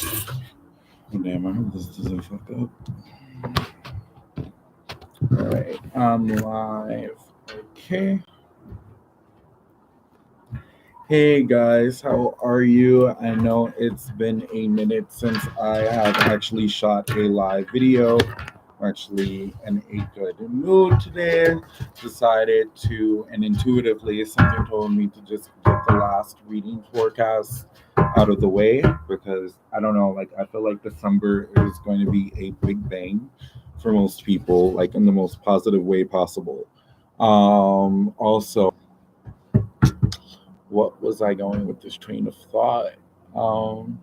Oh, damn, I hope this doesn't fuck up. Alright, I'm live. Okay. Hey guys, how are you? I know it's been a minute since I have actually shot a live video. I'm actually in a good mood today. Decided to, and intuitively, something told me to just get the last reading forecast out of the way because I don't know, like, I feel like December is going to be a big bang for most people, like, in the most positive way possible. Also, what was I going with this train of thought? Um,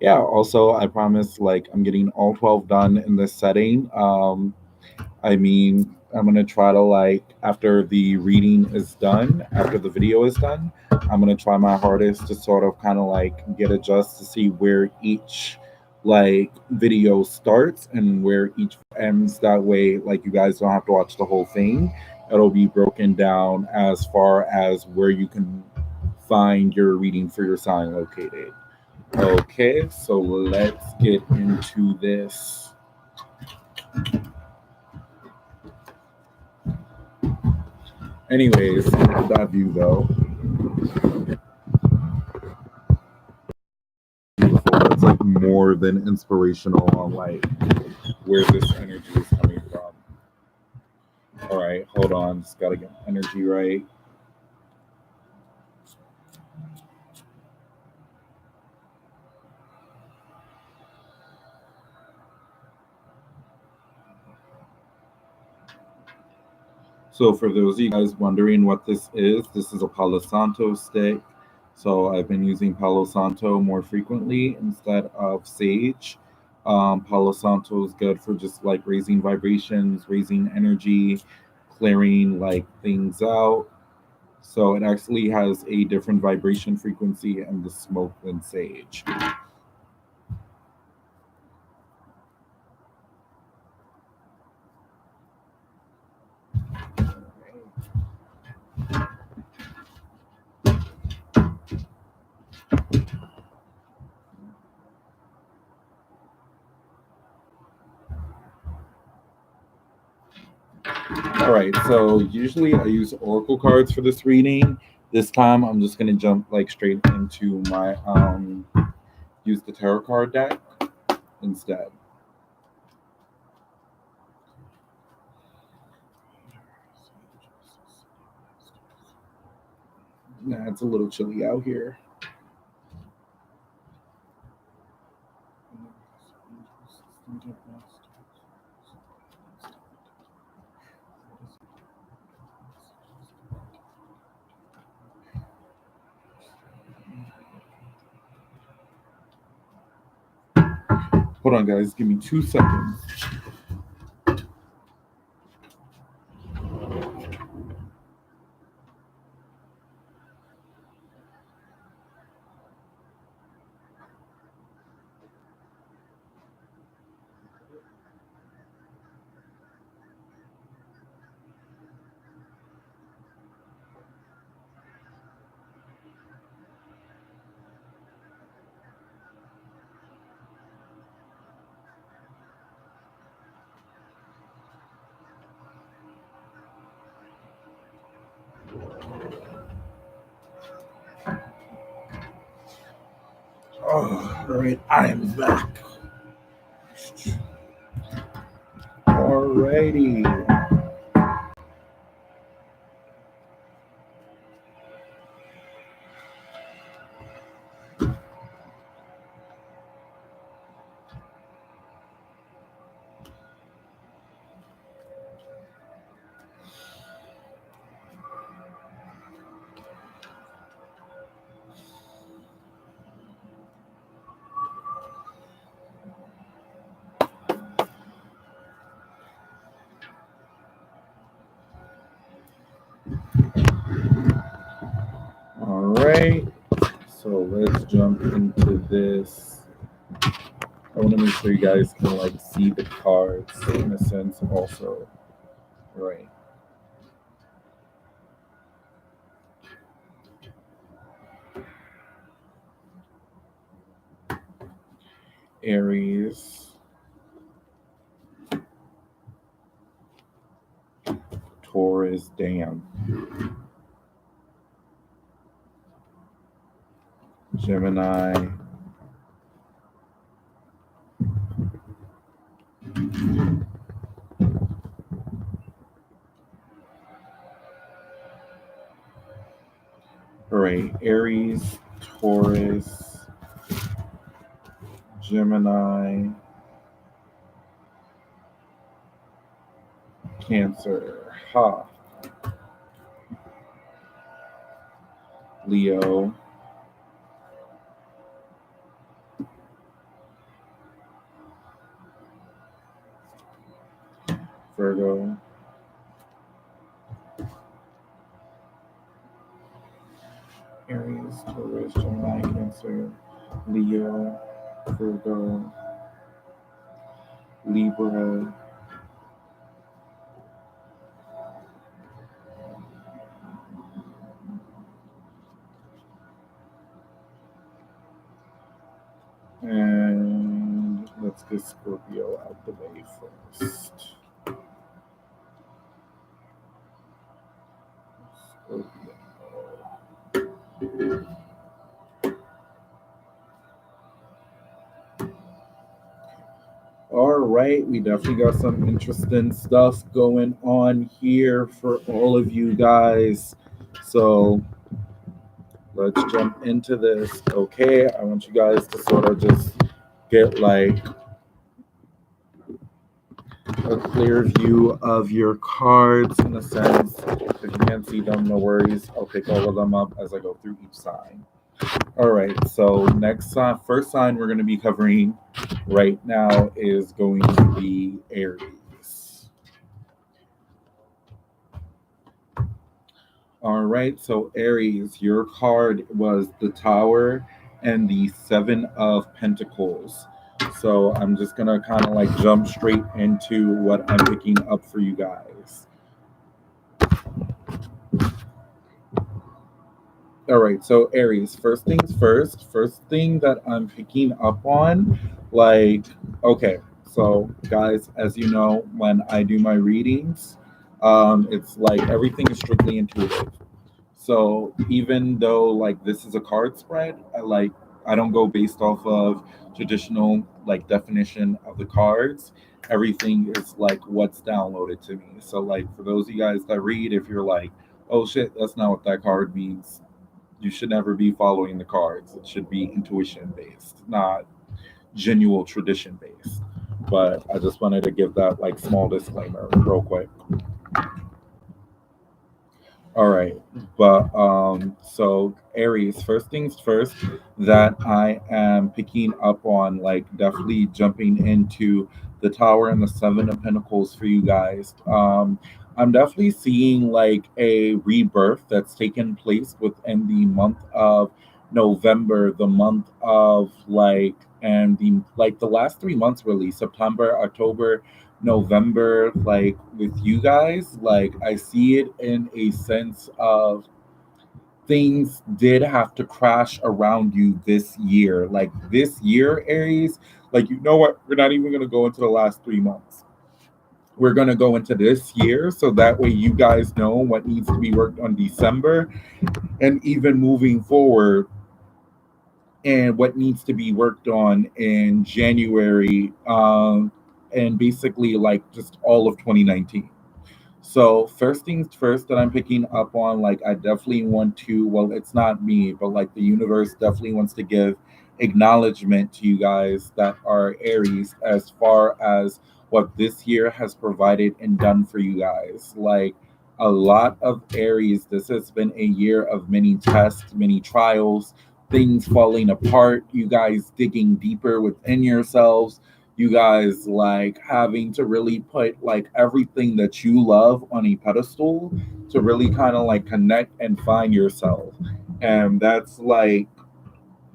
yeah, also, I promise, like, I'm getting all 12 done in this setting. I mean, I'm going to try to, like, after the reading is done, after the video is done, I'm going to try my hardest to sort of kind of like get adjust to see where each like video starts and where each ends. That way, like, you guys don't have to watch the whole thing. It'll be broken down as far as where you can find your reading for your sign located. Okay, so let's get into this. Anyways, look at that view though. Beautiful. It's like more than inspirational on like where this energy is coming from. All right, hold on. Just gotta get energy right. So for those of you guys wondering what this is a Palo Santo stick. So I've been using Palo Santo more frequently instead of sage. Palo Santo is good for just like raising vibrations, raising energy, clearing like things out. So it actually has a different vibration frequency and the smoke than sage. All right, so usually I use oracle cards for this reading. This time I'm just gonna jump like straight into my use the tarot card deck instead. Nah, it's a little chilly out here. Hold on, guys. Give me 2 seconds. Oh, all right, I am back. Alrighty. All right. So let's jump into this. I want to make sure you guys can like see the cards in a sense also. Right. Aries, Taurus, damn, Gemini, all right, Aries, Taurus, Gemini, Cancer, ha, Leo, Virgo, Aries, Taurus, Gemini, Cancer, Leo, Virgo, Libra, and let's get Scorpio out the way first. Scorpio. All right, we definitely got some interesting stuff going on here for all of you guys. So let's jump into this. Okay, I want you guys to sort of just get like a clear view of your cards in a sense. If you can't see them, no worries. I'll pick all of them up as I go through each sign. All right, so next sign, first sign we're going to be covering right now is going to be Aries. All right, so Aries, your card was the Tower and the Seven of Pentacles. So I'm just gonna kind of like jump straight into what I'm picking up for you guys. All right, so Aries, first things first, first thing that I'm picking up on, like, okay, so guys, as you know, when I do my readings, it's like everything is strictly intuitive. So even though like this is a card spread, I don't go based off of traditional like definition of the cards. Everything is like what's downloaded to me. So like for those of you guys that read, if you're like, oh shit, that's not what that card means, you should never be following the cards. It should be intuition based, not genuine tradition based. But I just wanted to give that like small disclaimer real quick. All right. But so Aries, first things first that I am picking up on, like definitely jumping into the Tower and the Seven of Pentacles for you guys. I'm definitely seeing like a rebirth that's taken place within the month of November, the month of like and the last 3 months really, September, October, November, like with you guys, like I see it in a sense of things did have to crash around you this year. Like this year, Aries, like you know what? We're not even going to go into the last 3 months. We're going to go into this year so that way you guys know what needs to be worked on December and even moving forward and what needs to be worked on in January and basically like just all of 2019. So first things first that I'm picking up on, like I definitely want to, well, it's not me, but like the universe definitely wants to give acknowledgement to you guys that are Aries as far as what this year has provided and done for you guys. Like a lot of Aries, this has been a year of many tests, many trials, things falling apart, you guys digging deeper within yourselves, you guys like having to really put like everything that you love on a pedestal to really kind of like connect and find yourself. And that's like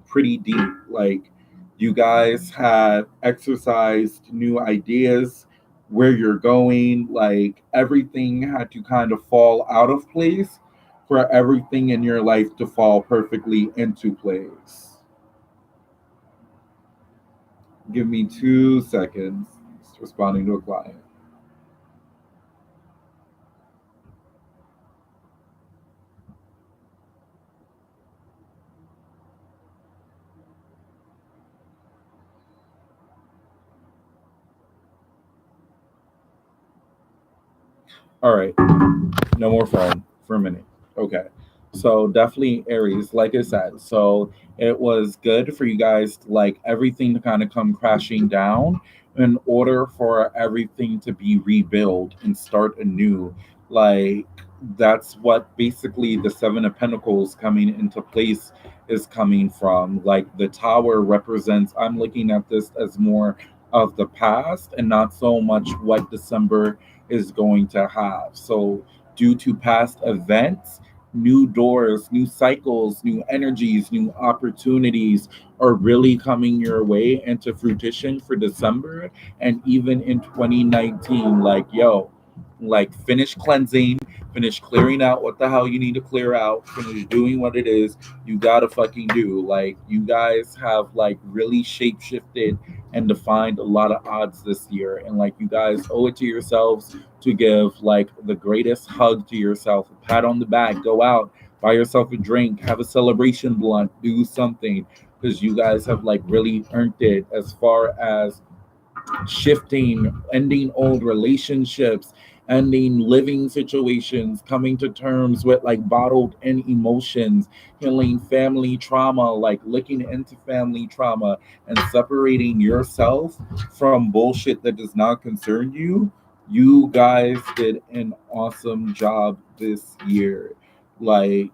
pretty deep. Like you guys have exercised new ideas where you're going, like everything had to kind of fall out of place for everything in your life to fall perfectly into place. Give me 2 seconds. Just responding to a client. All right. No more phone for a minute. Okay. So definitely Aries, like I said. So it was good for you guys, like everything to kind of come crashing down in order for everything to be rebuilt and start anew. Like that's what basically the Seven of Pentacles coming into place is coming from. Like the tower represents, I'm looking at this as more of the past and not so much what December is going to have. So due to past events, new doors, new cycles, new energies, new opportunities are really coming your way into fruition for December and even in 2019. Like, yo, like finish cleansing, finish clearing out what the hell you need to clear out, finish doing what it is you gotta fucking do. Like, you guys have like really shape shifted and defined a lot of odds this year. And like, you guys owe it to yourselves to give like the greatest hug to yourself, a pat on the back, go out, buy yourself a drink, have a celebration blunt, do something because you guys have like really earned it as far as shifting, ending old relationships, ending living situations, coming to terms with like bottled in emotions, healing family trauma, like looking into family trauma and separating yourself from bullshit that does not concern you. You guys did an awesome job this year. Like,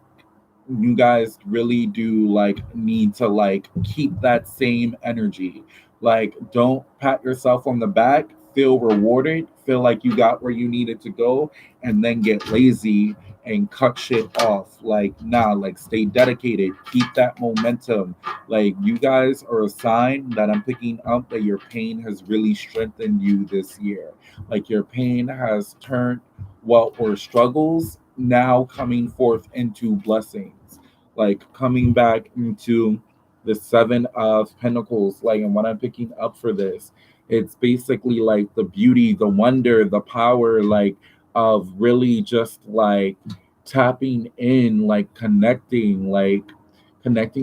you guys really do like need to like keep that same energy. Like, don't pat yourself on the back, feel rewarded, feel like you got where you needed to go, and then get lazy and cut shit off. Like, nah, like stay dedicated, keep that momentum. Like, you guys are a sign that I'm picking up that your pain has really strengthened you this year. Like, your pain has turned what were struggles now coming forth into blessings, like coming back into the Seven of Pentacles. Like, and what I'm picking up for this, it's basically like the beauty, the wonder, the power, like of really just like tapping in, like connecting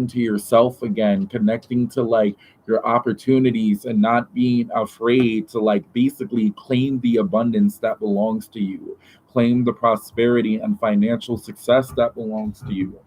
to yourself again, connecting to like your opportunities and not being afraid to like basically claim the abundance that belongs to you, claim the prosperity and financial success that belongs to you.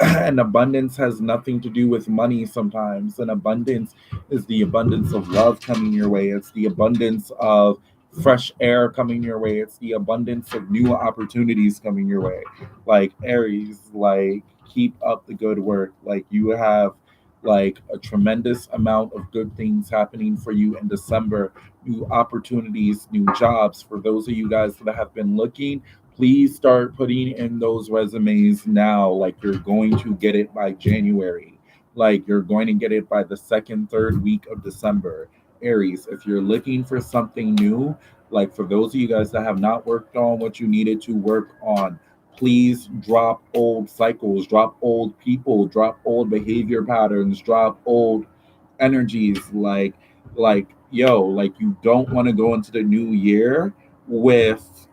And abundance has nothing to do with money sometimes. And abundance is the abundance of love coming your way. It's the abundance of fresh air coming your way. It's the abundance of new opportunities coming your way. Like Aries, like keep up the good work. Like, you have like a tremendous amount of good things happening for you in December. New opportunities, new jobs. For those of you guys that have been looking, please start putting in those resumes now. Like, you're going to get it by January. Like, you're going to get it by the second, third week of December. Aries, if you're looking for something new, like for those of you guys that have not worked on what you needed to work on, please drop old cycles, drop old people, drop old behavior patterns, drop old energies. Like, yo, like you don't want to go into the new year with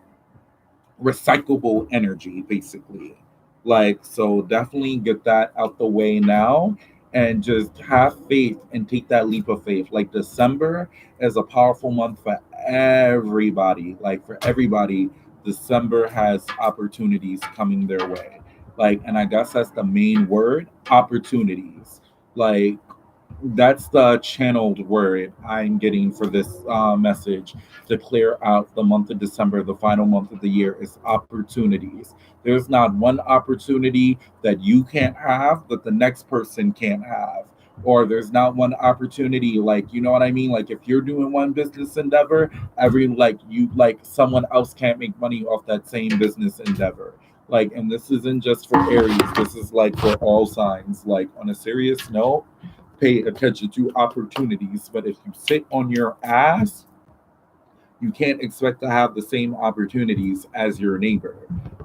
recyclable energy, basically. Like, so definitely get that out the way now and just have faith and take that leap of faith. Like, December is a powerful month for everybody. Like, for everybody, December has opportunities coming their way. Like, and I guess that's the main word, opportunities. Like, that's the channeled word I'm getting for this message to clear out the month of December, the final month of the year, is opportunities. There's not one opportunity that you can't have that the next person can't have. Or there's not one opportunity, like, you know what I mean? Like, if you're doing one business endeavor, like someone else can't make money off that same business endeavor. Like, and this isn't just for Aries, this is like for all signs. Like, on a serious note, pay attention to opportunities. But if you sit on your ass, you can't expect to have the same opportunities as your neighbor.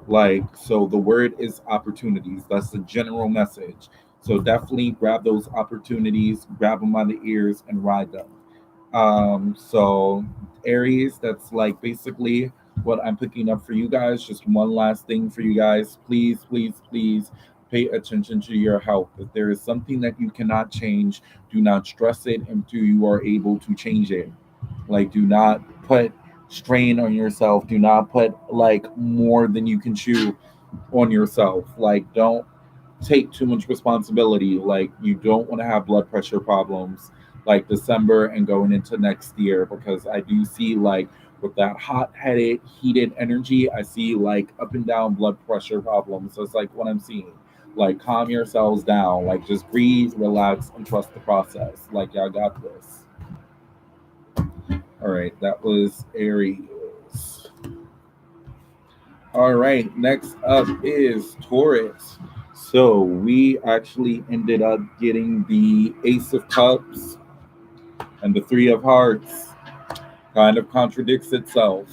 Like, so the word is opportunities. That's the general message. So definitely grab those opportunities, grab them by the ears, and ride them. So Aries, that's like basically what I'm picking up for you guys. Just one last thing for you guys. Please, please, please pay attention to your health. If there is something that you cannot change, do not stress it until you are able to change it. Like, do not put strain on yourself. Do not put like more than you can chew on yourself. Like, don't take too much responsibility. Like, you don't want to have blood pressure problems like December and going into next year, because I do see like with that hot headed, heated energy, I see like up and down blood pressure problems. So it's like what I'm seeing. Like, calm yourselves down. Like, just breathe, relax, and trust the process. Like, y'all got this. All right, that was Aries. All right, next up is Taurus. So we actually ended up getting the Ace of Cups and the Three of Hearts. Kind of contradicts itself,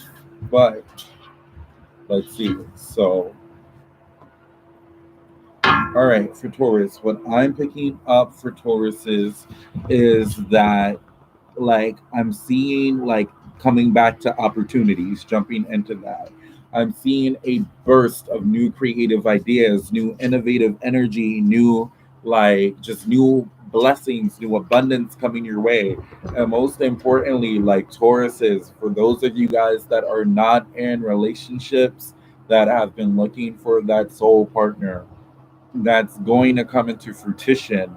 but let's see. So, all right, for Taurus, what I'm picking up for Taurus is that like I'm seeing like coming back to opportunities, jumping into that. I'm seeing a burst of new creative ideas, new innovative energy, new like just new blessings, new abundance coming your way. And most importantly, like Tauruses, for those of you guys that are not in relationships that have been looking for that soul partner, that's going to come into fruition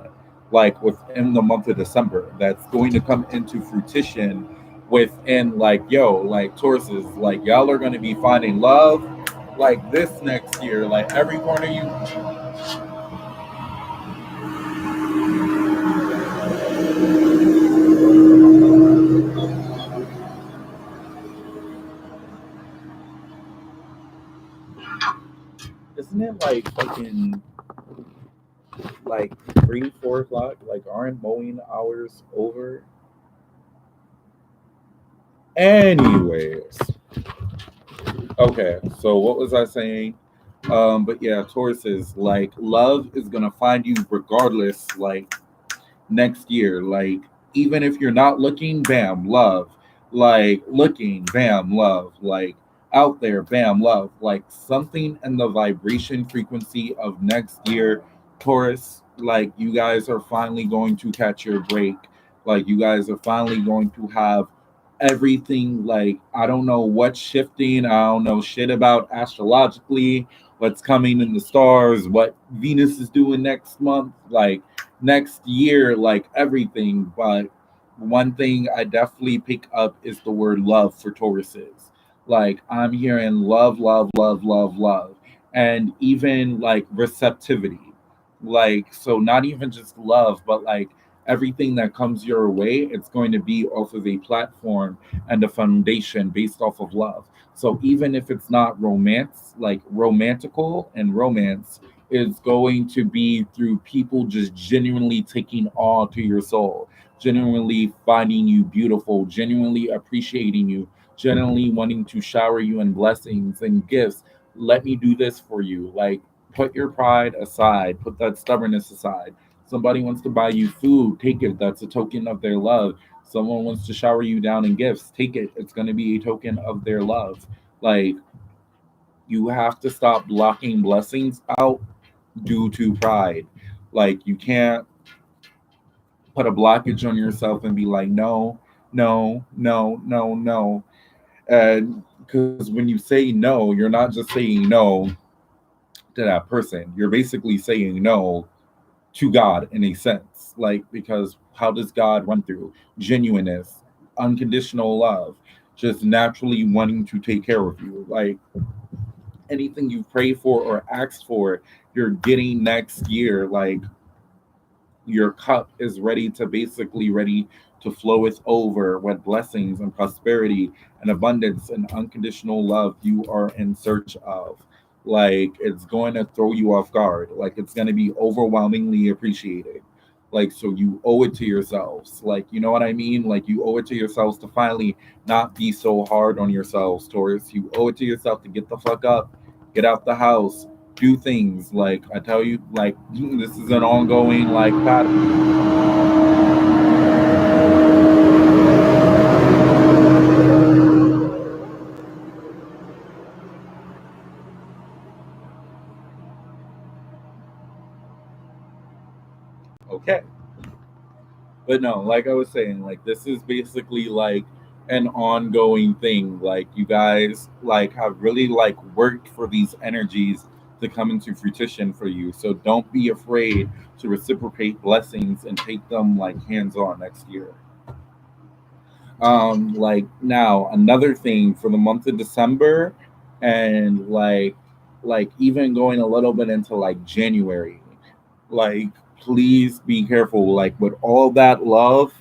like within the month of December. That's going to come into fruition within like like Tauruses, like y'all are going to be finding love like this next year. Like every corner you, isn't it like fucking like 3, 4 o'clock? Like aren't mowing hours over? Anyways, okay, so what was I saying? But yeah, Taurus is like love is gonna find you regardless, like next year. Like, even if you're not looking, bam, love. Like, looking, bam, love. Like, out there, bam, love. Like, something in the vibration frequency of next year, Taurus, like, you guys are finally going to catch your break. Like, you guys are finally going to have everything. Like, I don't know what's shifting. I don't know shit about astrologically, what's coming in the stars, what Venus is doing next month. Like, next year, like everything. But one thing I definitely pick up is the word love for Tauruses. Like, I'm hearing love, love, love, love, love, and even like receptivity. Like, so not even just love, but like everything that comes your way, it's going to be off of a platform and a foundation based off of love. So even if it's not romance, like romantical and romance, is going to be through people just genuinely taking awe to your soul, genuinely finding you beautiful, genuinely appreciating you, genuinely wanting to shower you in blessings and gifts. Let me do this for you. Like, put your pride aside, put that stubbornness aside. Somebody wants to buy you food, take it. That's a token of their love. Someone wants to shower you down in gifts, take it. It's going to be a token of their love. Like, you have to stop blocking blessings out due to pride. Like, you can't put a blockage on yourself and be like, no, no, no, no, no. And because when you say no, you're not just saying no to that person. You're basically saying no to God in a sense. Like, because how does God run through genuineness, unconditional love, just naturally wanting to take care of you? Like, anything you pray for or ask for, you're getting next year. Like, your cup is ready to basically ready to floweth over with blessings and prosperity and abundance and unconditional love you are in search of. Like, it's going to throw you off guard. Like, it's going to be overwhelmingly appreciated. Like, so you owe it to yourselves. Like, you know what I mean? Like, you owe it to yourselves to finally not be so hard on yourselves, Taurus. You owe it to yourself to get the fuck up, get out the house, do things. Like I tell you, like this is an ongoing like pattern. Okay. But no, like I was saying, like this is basically like an ongoing thing. Like you guys like have really like worked for these energies to come into fruition for you. So don't be afraid to reciprocate blessings and take them like hands on next year. Like now another thing for the month of December and like even going a little bit into like January. Like please be careful. Like with all that love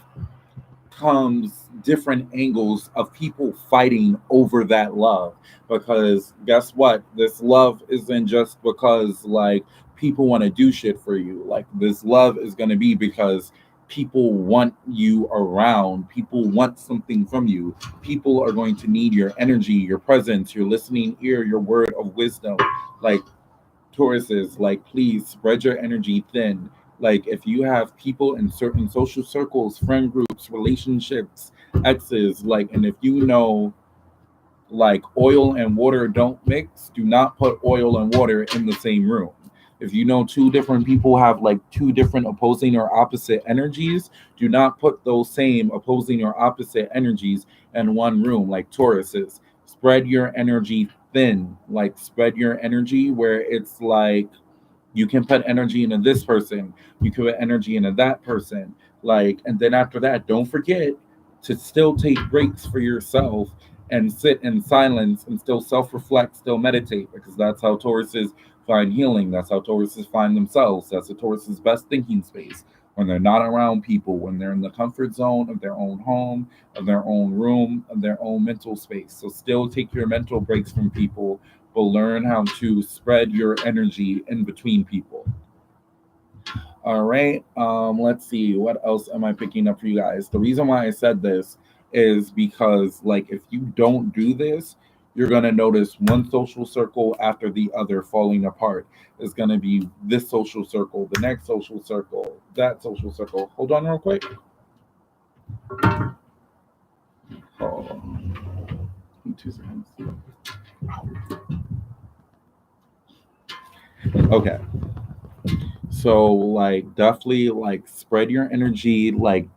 comes different angles of people fighting over that love, because guess what, this love isn't just because like people want to do shit for you. Like this love is going to be because people want you around, people want something from you, people are going to need your energy, your presence, your listening ear, your word of wisdom. Like Tauruses, like please spread your energy thin. Like if you have people in certain social circles, friend groups, relationships, exes, like, and if you know like oil and water don't mix, do not put oil and water in the same room. If you know two different people have like two different opposing or opposite energies, do not put those same opposing or opposite energies in one room. Like Tauruses, spread your energy thin. Like spread your energy where it's like you can put energy into this person, you can put energy into that person, like, and then after that don't forget to still take breaks for yourself and sit in silence and still self-reflect, still meditate, because that's how Tauruses find healing, that's how Tauruses find themselves, that's the Taurus's best thinking space, when they're not around people, when they're in the comfort zone of their own home, of their own room, of their own mental space. So still take your mental breaks from people, will learn how to spread your energy in between people. All right. Let's see. What else am I picking up for you guys? The reason why I said this is because, like, if you don't do this, you're gonna notice one social circle after the other falling apart. It's gonna be this social circle, the next social circle, that social circle. Hold on, real quick. Oh, 2 seconds. Okay. So like definitely like spread your energy, like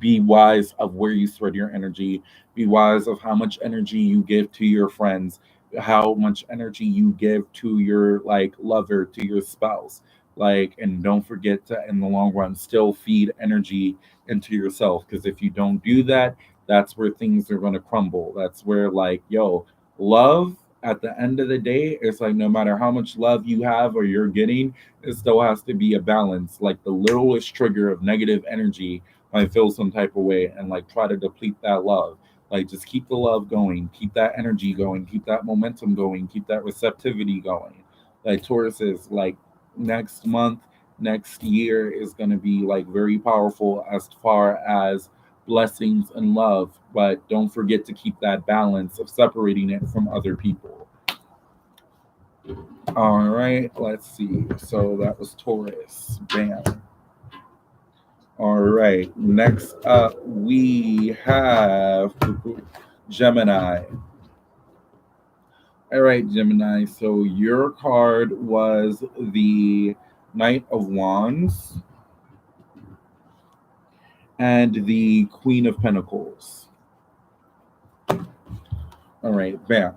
be wise of where you spread your energy, be wise of how much energy you give to your friends, how much energy you give to your like lover, to your spouse. Like, and don't forget to in the long run still feed energy into yourself, because if you don't do that, that's where things are going to crumble. That's where like yo, love at the end of the day, it's like no matter how much love you have or you're getting, it still has to be a balance. Like the littlest trigger of negative energy might feel some type of way and like try to deplete that love. Like just keep the love going, keep that energy going, keep that momentum going, keep that receptivity going. Like Taurus is like next month, next year is going to be like very powerful as far as blessings and love, but don't forget to keep that balance of separating it from other people. All right, let's see. So that was Taurus. Bam. All right. Next up, we have Gemini. All right, Gemini. So your card was the Knight of Wands and the Queen of Pentacles. All right, bam.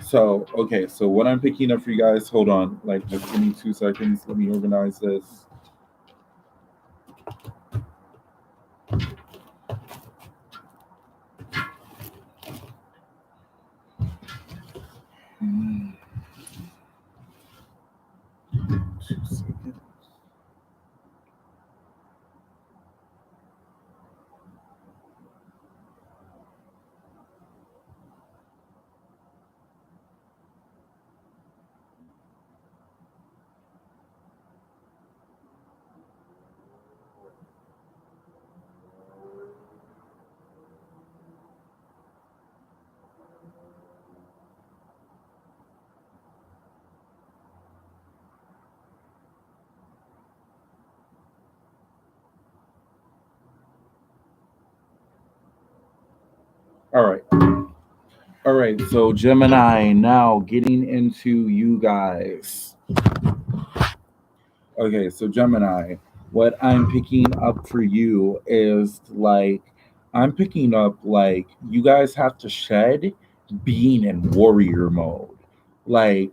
So, okay, so what I'm picking up for you guys, hold on, like, just give me 2 seconds. Let me organize this. Hmm, 2 seconds. All right. All right. So, Gemini, now getting into you guys. Okay. So, Gemini, what I'm picking up for you is like, I'm picking up like you guys have to shed being in warrior mode. Like,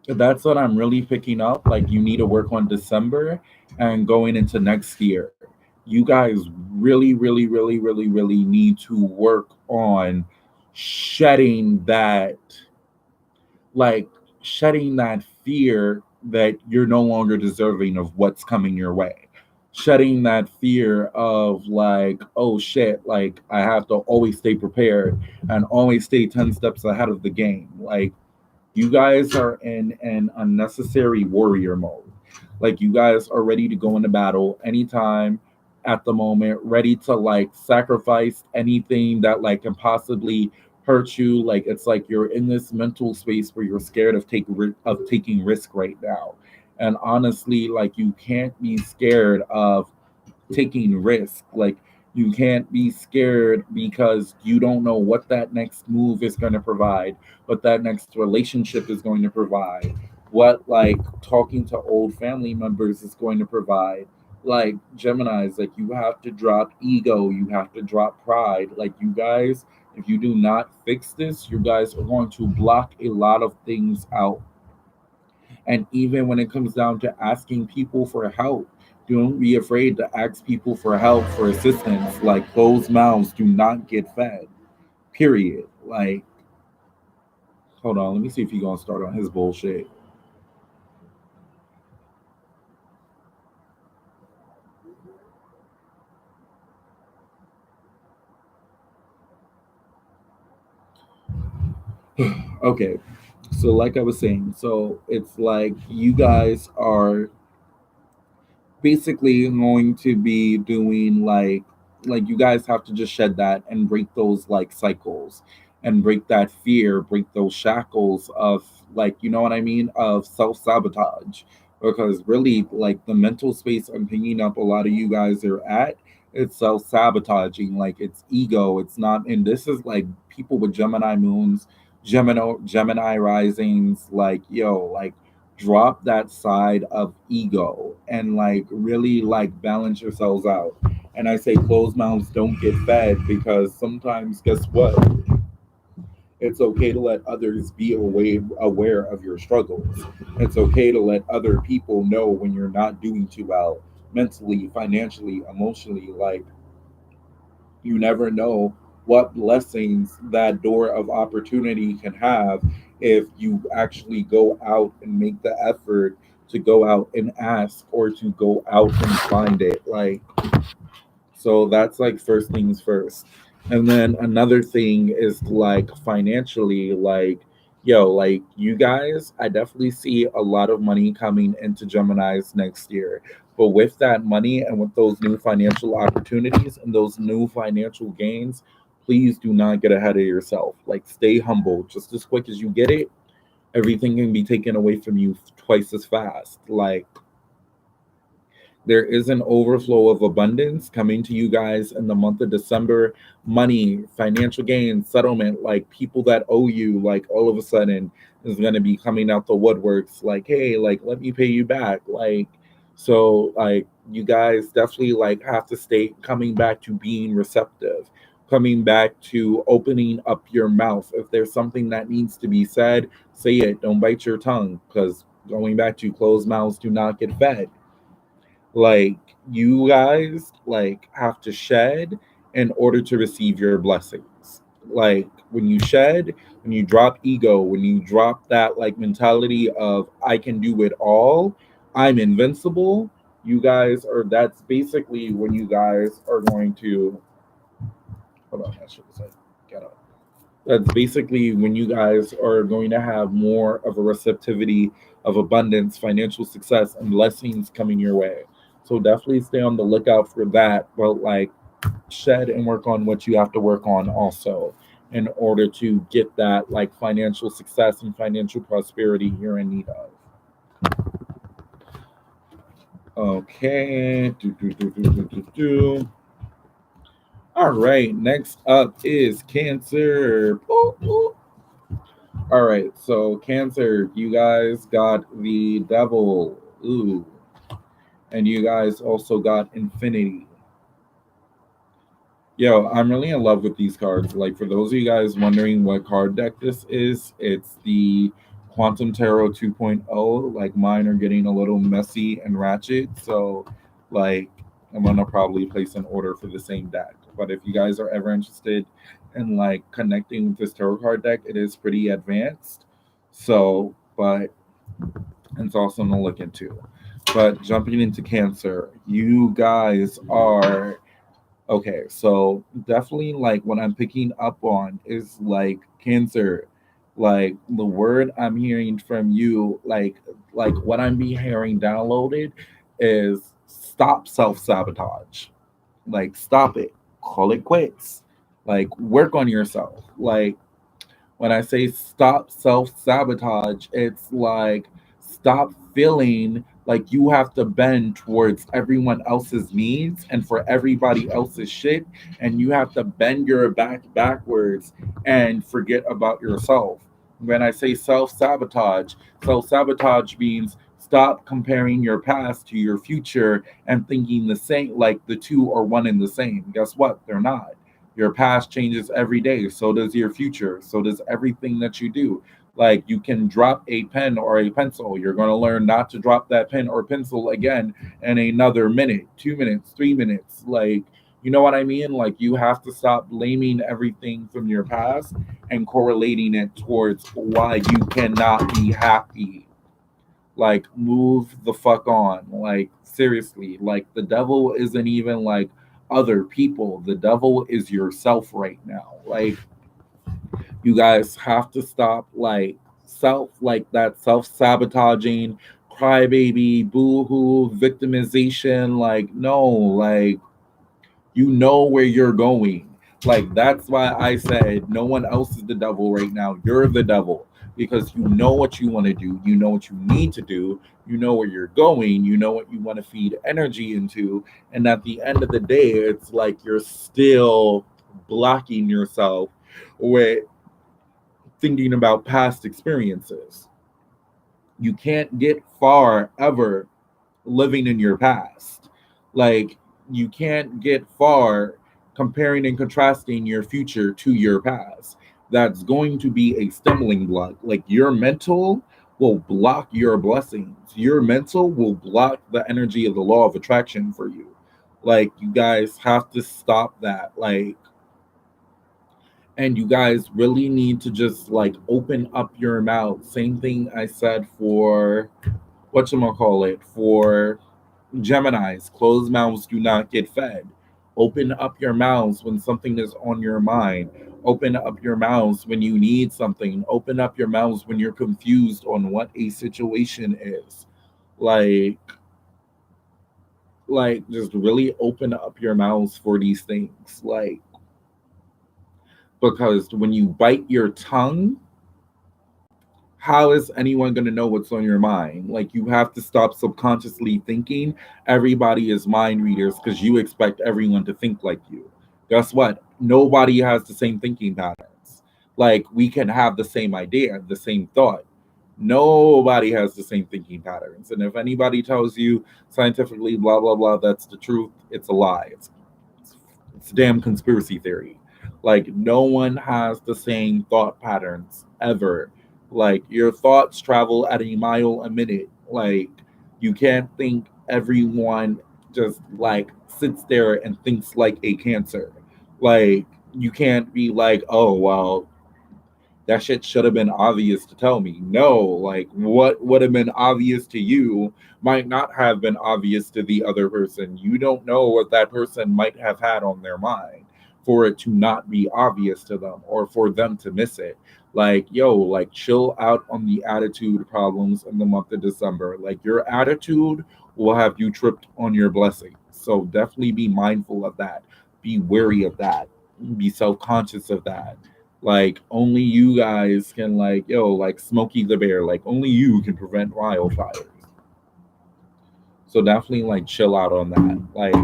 that's what I'm really picking up. Like, you need to work on December and going into next year. You guys really, really, really, really, really need to work on shedding that, like, shedding that fear that you're no longer deserving of what's coming your way. Shedding that fear of, like, oh shit, like, I have to always stay prepared and always stay 10 steps ahead of the game. Like, you guys are in an unnecessary warrior mode. Like, you guys are ready to go into battle anytime at the moment, ready to like sacrifice anything that like can possibly hurt you. Like, it's like you're in this mental space where you're scared of taking risk right now. And honestly, like, you can't be scared of taking risk. Like, you can't be scared because you don't know what that next move is going to provide, what that next relationship is going to provide, what like talking to old family members is going to provide. Like, Gemini's, like, you have to drop ego, you have to drop pride. Like, you guys, if you do not fix this, you guys are going to block a lot of things out. And even when it comes down to asking people for help, don't be afraid to ask people for help, for assistance. Like, closed mouths do not get fed. Period. Like, hold on, let me see if he's gonna start on his bullshit. Okay. So like I was saying, so it's like you guys are basically going to be doing like you guys have to just shed that and break those like cycles and break that fear, break those shackles of, like, you know what I mean, of self-sabotage. Because really, like, the mental space I'm picking up a lot of you guys are at, it's self-sabotaging. Like, it's ego, it's not. And this is like people with Gemini moons, Gemini risings. Like, yo, like, drop that side of ego and like really like balance yourselves out. And I say closed mouths don't get fed, because sometimes, guess what, it's okay to let others be aware of your struggles. It's okay to let other people know when you're not doing too well, mentally, financially, emotionally. Like, you never know what blessings that door of opportunity can have if you actually go out and make the effort to go out and ask, or to go out and find it. Like, so that's like first things first. And then another thing is like financially, like, yo, like, you guys, I definitely see a lot of money coming into Gemini's next year. But with that money and with those new financial opportunities and those new financial gains, please do not get ahead of yourself. Like, stay humble. Just as quick as you get it, everything can be taken away from you twice as fast. Like, there is an overflow of abundance coming to you guys in the month of December. Money, financial gain, settlement, like people that owe you, like, all of a sudden is going to be coming out the woodworks. Like, hey, like, let me pay you back. Like, so, like, you guys definitely like have to stay coming back to being receptive, coming back to opening up your mouth. If there's something that needs to be said, say it. Don't bite your tongue, because going back to closed mouths do not get fed. Like, you guys like have to shed in order to receive your blessings. Like, when you shed, when you drop ego, when you drop that like mentality of I can do it all, I'm invincible, you guys are, that's basically when you guys are going to, hold on, I should have said get up. That's basically when you guys are going to have more of a receptivity of abundance, financial success, and blessings coming your way. So definitely stay on the lookout for that. But like, shed and work on what you have to work on also in order to get that like financial success and financial prosperity you're in need of. Okay. All right, next up is Cancer. Boop, boop. All right, so Cancer, you guys got the Devil. Ooh. And you guys also got Infinity. Yo, I'm really in love with these cards. Like, for those of you guys wondering what card deck this is, it's the Quantum Tarot 2.0. Like, mine are getting a little messy and ratchet. So, like, I'm going to probably place an order for the same deck. But if you guys are ever interested in, like, connecting with this tarot card deck, it is pretty advanced. So, but it's awesome to look into. But jumping into Cancer, you guys are okay, so definitely like what I'm picking up on is like Cancer. Like the word I'm hearing from you, like what I'm be hearing downloaded is stop self-sabotage. Like stop it. Call it quits. Like work on yourself. Like when I say stop self sabotage, it's like stop feeling like you have to bend towards everyone else's needs and for everybody else's shit, and you have to bend your back backwards and forget about yourself. When I say self sabotage means stop comparing your past to your future and thinking the same, like the two are one and the same. Guess what? They're not. Your past changes every day, so does your future, so does everything that you do. Like you can drop a pen or a pencil, you're going to learn not to drop that pen or pencil again in another minute, 2 minutes, 3 minutes. Like, you know what I mean? Like, you have to stop blaming everything from your past and correlating it towards why you cannot be happy. Like, move the fuck on. Like, seriously, like the devil isn't even like other people, the devil is yourself right now. Like, you guys have to stop like self, like that self-sabotaging, crybaby, boo-hoo, victimization. Like, no, like, you know where you're going. Like, that's why I said no one else is the devil right now. You're the devil because you know what you want to do, you know what you need to do, you know where you're going, you know what you want to feed energy into. And at the end of the day, it's like you're still blocking yourself with thinking about past experiences. You can't get far ever living in your past. Like, you can't get far comparing and contrasting your future to your past. That's going to be a stumbling block. Like, your mental will block your blessings. Your mental will block the energy of the law of attraction for you. Like, you guys have to stop that. Like, and you guys really need to just like open up your mouth. Same thing I said for whatchamacallit, for Geminis, closed mouths do not get fed. Open up your mouths when something is on your mind. Open up your mouths when you need something. Open up your mouths when you're confused on what a situation is. Like, just really open up your mouths for these things. Like, because when you bite your tongue, how is anyone going to know what's on your mind? Like, you have to stop subconsciously thinking everybody is mind readers because you expect everyone to think like you. Guess what? Nobody has the same thinking patterns. Like, we can have the same idea, the same thought. Nobody has the same thinking patterns. And if anybody tells you scientifically, blah, blah, blah, that's the truth, it's a lie. It's a damn conspiracy theory. Like, no one has the same thought patterns ever. Like, your thoughts travel at a mile a minute. Like, you can't think everyone just like sits there and thinks like a Cancer. Like, you can't be like, oh well, that shit should have been obvious to tell me. No, like what would have been obvious to you might not have been obvious to the other person. You don't know what that person might have had on their mind for it to not be obvious to them or for them to miss it. Like, yo, like chill out on the attitude problems in the month of December. Like, your attitude will have you tripped on your blessings. So definitely be mindful of that. Be wary of that. Be self-conscious of that. Like, only you guys can, like, yo, like Smokey the Bear, like only you can prevent wildfires. So definitely like chill out on that. Like,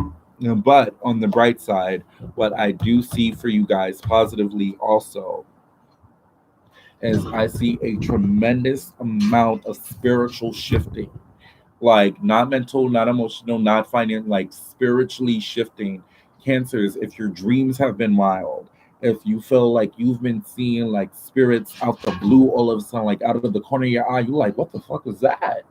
But on the bright side, what I do see for you guys positively also is I see a tremendous amount of spiritual shifting, like not mental, not emotional, not financial, like spiritually shifting. Cancers, if your dreams have been wild, if you feel like you've been seeing like spirits out the blue all of a sudden, like out of the corner of your eye, you're like, what the fuck is that?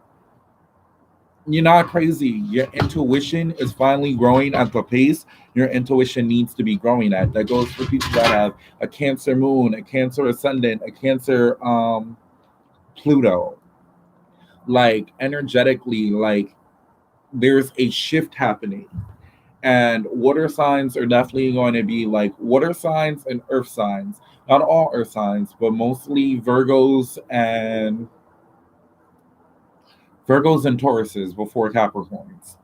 You're not crazy. Your intuition is finally growing at the pace your intuition needs to be growing at. That goes for people that have a Cancer moon, a Cancer ascendant, a Cancer Pluto. Like energetically, like there's a shift happening. And water signs are definitely going to be like water signs and earth signs. Not all earth signs, but mostly Virgos and Tauruses before Capricorns.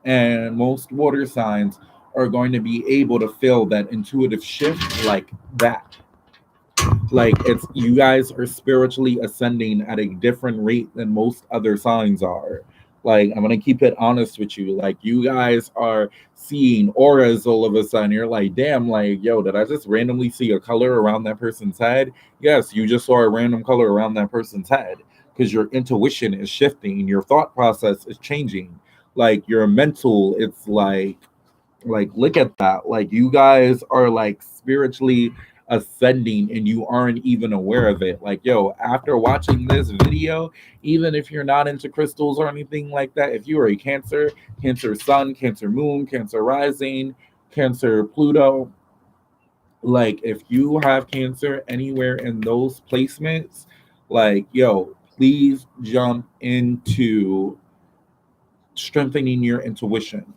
And most water signs are going to be able to feel that intuitive shift like that. Like it's you guys are spiritually ascending at a different rate than most other signs are. Like I'm gonna keep it honest with you. Like you guys are seeing auras all of a sudden. You're like, damn, like, yo, did I just randomly see a color around that person's head? Yes, you just saw a random color around that person's head because your intuition is shifting, your thought process is changing. Like your mental, it's like look at that. Like you guys are like spiritually ascending and you aren't even aware of it. Like yo, after watching this video, even if you're not into crystals or anything like that, if you are a Cancer, Cancer sun, Cancer moon, Cancer rising, Cancer Pluto, like if you have Cancer anywhere in those placements, like yo, please jump into strengthening your intuition.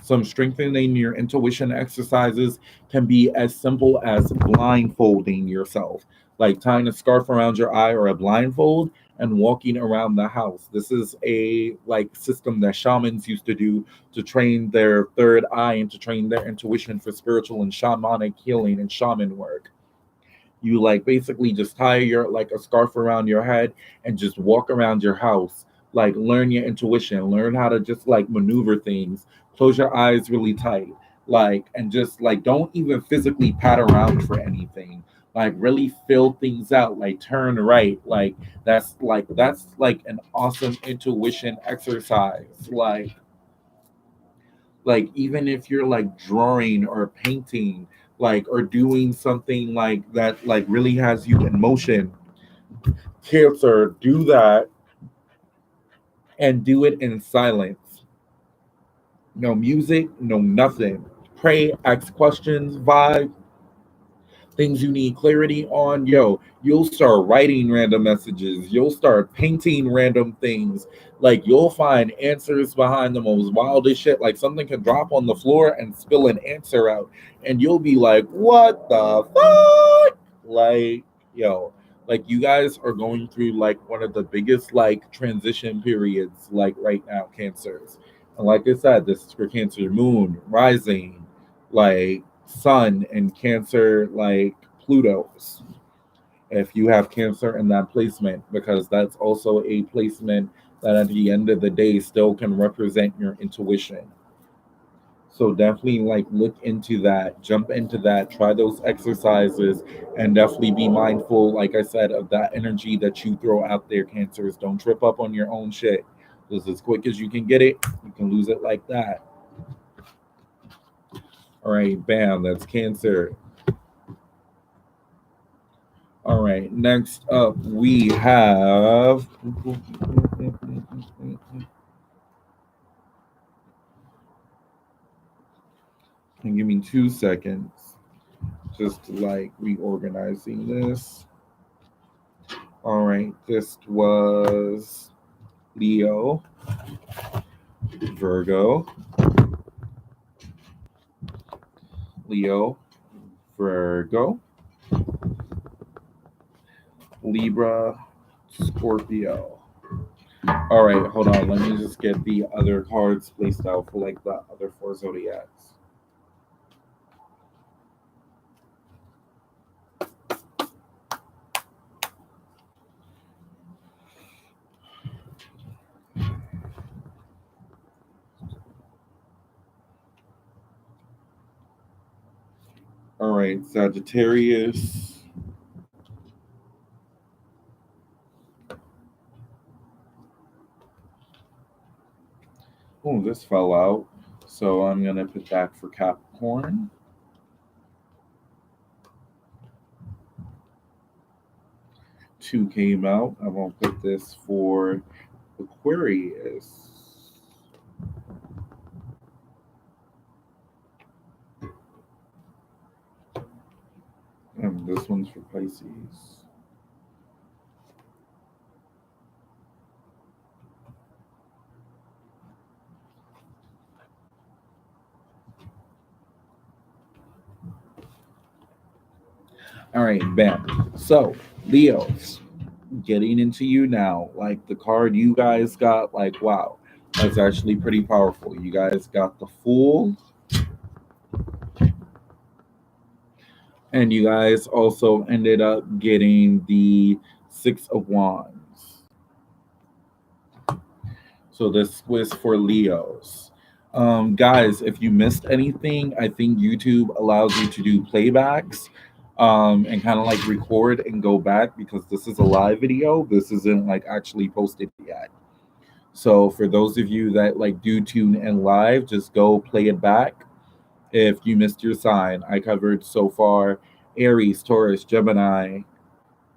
Some strengthening your intuition exercises can be as simple as blindfolding yourself, like tying a scarf around your eye or a blindfold and walking around the house. This is a like system that shamans used to do to train their third eye and to train their intuition for spiritual and shamanic healing and shaman work. You like basically just tie your like a scarf around your head and just walk around your house. Like learn your intuition, learn how to just like maneuver things. Close your eyes really tight. Like and just like don't even physically pat around for anything. Like really feel things out, like turn right. Like that's like an awesome intuition exercise. Like even if you're like drawing or painting like or doing something like that like really has you in motion, Cancer, do that and do it in silence. No music, no nothing. Pray, ask questions, vibe, things you need clarity on, yo, you'll start writing random messages. You'll start painting random things. Like you'll find answers behind the most wildest shit. Like something can drop on the floor and spill an answer out, and you'll be like, "What the fuck?" Like, yo, like you guys are going through like one of the biggest like transition periods like right now, Cancers. And like I said, this is for Cancer Moon, Rising, like Sun and Cancer like Pluto's. If you have Cancer in that placement, because that's also a placement that at the end of the day still can represent your intuition. So definitely like look into that, jump into that, try those exercises, and definitely be mindful, like I said, of that energy that you throw out there, Cancers. Don't trip up on your own shit. Because as quick as you can get it, you can lose it like that. All right, bam, that's Cancer. All right, next up we have. And give me 2 seconds, just like reorganizing this. All right, this was Leo, Virgo, Leo, Virgo, Libra, Scorpio. All right, hold on. Let me just get the other cards placed out for like the other four zodiacs. All right, Sagittarius. Oh, this fell out. So I'm going to put that for Capricorn. Two came out. I'm going to put this for Aquarius. And this one's for Pisces. All right, bam. So, Leos, getting into you now. Like the card you guys got, like, wow, that's actually pretty powerful. You guys got the Fool, and you guys also ended up getting the Six of Wands. So this was for Leos. Guys, if you missed anything, I think YouTube allows you to do playbacks and kind of like record and go back because this is a live video. This isn't like actually posted yet. So for those of you that like do tune in live, just go play it back. If you missed your sign, I covered so far Aries, Taurus, Gemini,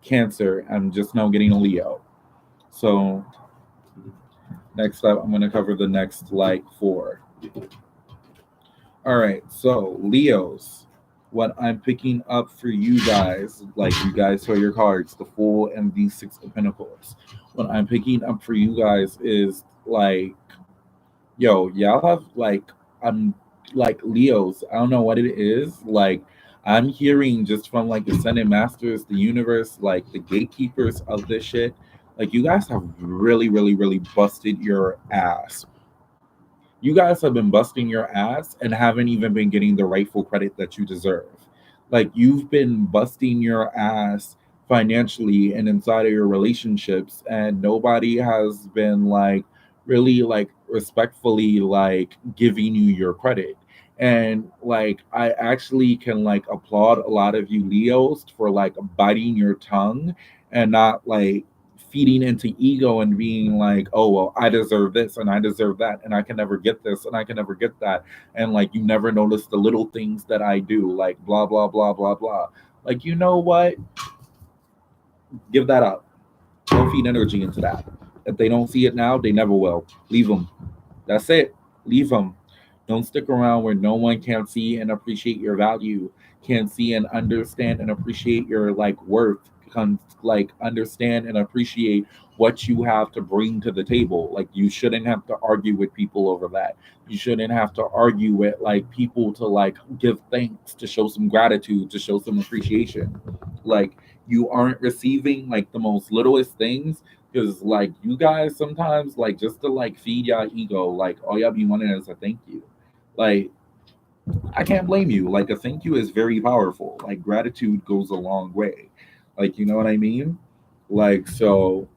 Cancer. I'm just now getting a Leo. So next up, I'm going to cover the next like four. All right, so Leos, what I'm picking up for you guys, like you guys saw your cards, the Fool and the Six of Pentacles. What I'm picking up for you guys is like, yo, y'all have like, I'm like Leos. I don't know what it is. Like, I'm hearing just from like the Ascended Masters, the universe, like the gatekeepers of this shit. Like, you guys have really, really, really busted your ass. You guys have been busting your ass and haven't even been getting the rightful credit that you deserve. Like, you've been busting your ass financially and inside of your relationships, and nobody has been like really like respectfully like giving you your credit. And like, I actually can like applaud a lot of you Leos for like biting your tongue and not like feeding into ego and being like, oh, well, I deserve this and I deserve that and I can never get this and I can never get that. And like, you never notice the little things that I do, like blah, blah, blah, blah, blah. Like, you know what? Give that up. Don't feed energy into that. If they don't see it now, they never will. Leave them. That's it. Leave them. Don't stick around where no one can see and appreciate your value, can see and understand and appreciate your like worth, can like understand and appreciate what you have to bring to the table. Like, you shouldn't have to argue with people over that. You shouldn't have to argue with like people to like give thanks, to show some gratitude, to show some appreciation. Like, you aren't receiving like the most littlest things because like you guys sometimes like just to like feed y'all ego, like all y'all be wanting is a thank you. Like, I can't blame you. Like, a thank you is very powerful. Like, gratitude goes a long way. Like, you know what I mean? Like, so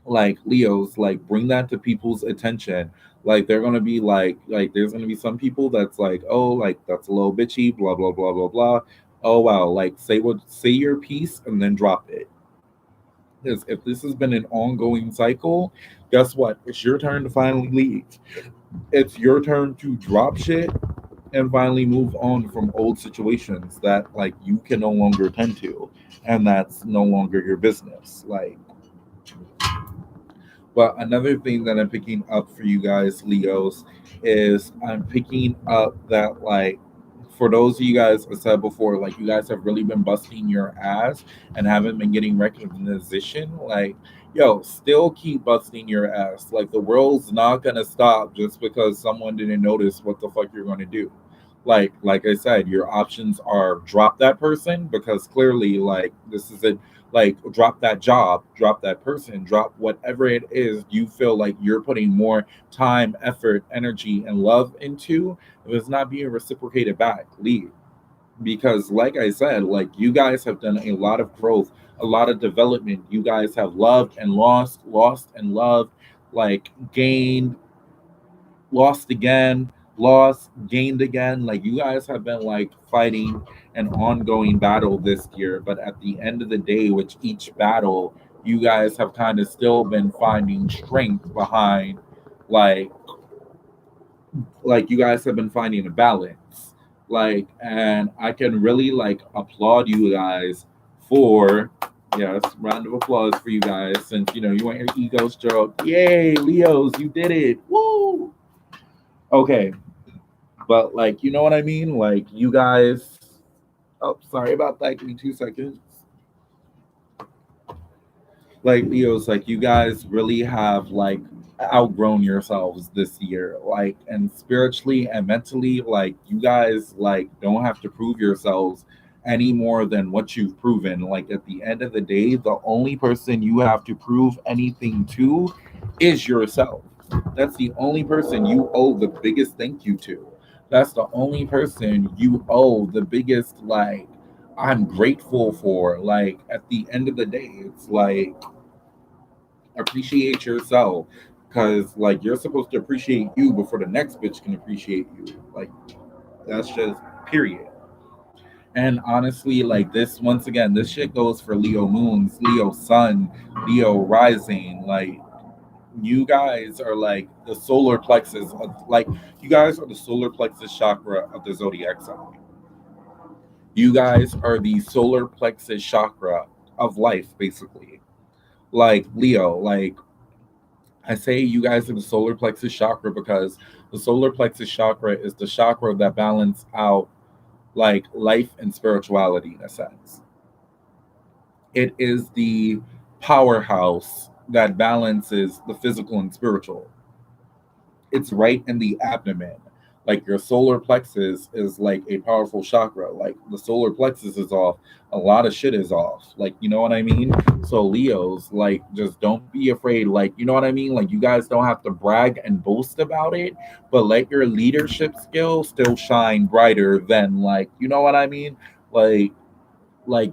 like Leos, like bring that to people's attention. Like, they're gonna be like there's gonna be some people that's like, oh, like that's a little bitchy, blah blah blah blah blah. Oh wow, like say your piece and then drop it. Because if this has been an ongoing cycle, guess what? It's your turn to finally leave. It's your turn to drop shit and finally move on from old situations that like you can no longer tend to, and that's no longer your business. Like, but another thing that I'm picking up for you guys, Leos, is I'm picking up that like for those of you guys I said before, like you guys have really been busting your ass and haven't been getting recognition. Like, yo, still keep busting your ass. Like, the world's not gonna stop just because someone didn't notice what the fuck you're gonna do. Like I said, your options are drop that person because clearly like this is it, like drop that job, drop that person, drop whatever it is you feel like you're putting more time, effort, energy, and love into. If it's not being reciprocated back, leave. Because like I said, like you guys have done a lot of growth, a lot of development. You guys have loved and lost, lost and loved, like gained, lost again. lost, gained again. Like you guys have been like fighting an ongoing battle this year, but at the end of the day, with each battle, you guys have kind of still been finding strength behind, like you guys have been finding a balance. Like, and I can really like applaud you guys for, yes, round of applause for you guys, since you want your ego stroke. Yay, Leos, you did it. Woo! Okay, but like, you know what I mean? Like, you guys. Oh, sorry about that. Give me 2 seconds. Like, Leos, like, you guys really have like outgrown yourselves this year, like, and spiritually and mentally, like, you guys like don't have to prove yourselves any more than what you've proven. Like, at the end of the day, the only person you have to prove anything to is yourself. That's the only person you owe the biggest thank you to. That's the only person you owe the biggest, like, I'm grateful for. Like, at the end of the day, it's like, appreciate yourself, because like you're supposed to appreciate you before the next bitch can appreciate you. Like, that's just period. And honestly, like, this, once again, this shit goes for Leo moons, Leo sun, Leo rising. Like, you guys are like the solar plexus of, like, you guys are the solar plexus chakra of the zodiac sign. You guys are the solar plexus chakra of life, basically. Like, Leo, like, I say you guys are the solar plexus chakra because the solar plexus chakra is the chakra that balance out like life and spirituality in a sense. It is the powerhouse that balances the physical and spiritual. It's right in the abdomen. Like, your solar plexus is like a powerful chakra. Like, the solar plexus is off, a lot of shit is off. Like, you know what I mean? So Leos, like, just don't be afraid. Like, you know what I mean? Like, you guys don't have to brag and boast about it, but let your leadership skills still shine brighter than, like, you know what I mean? Like,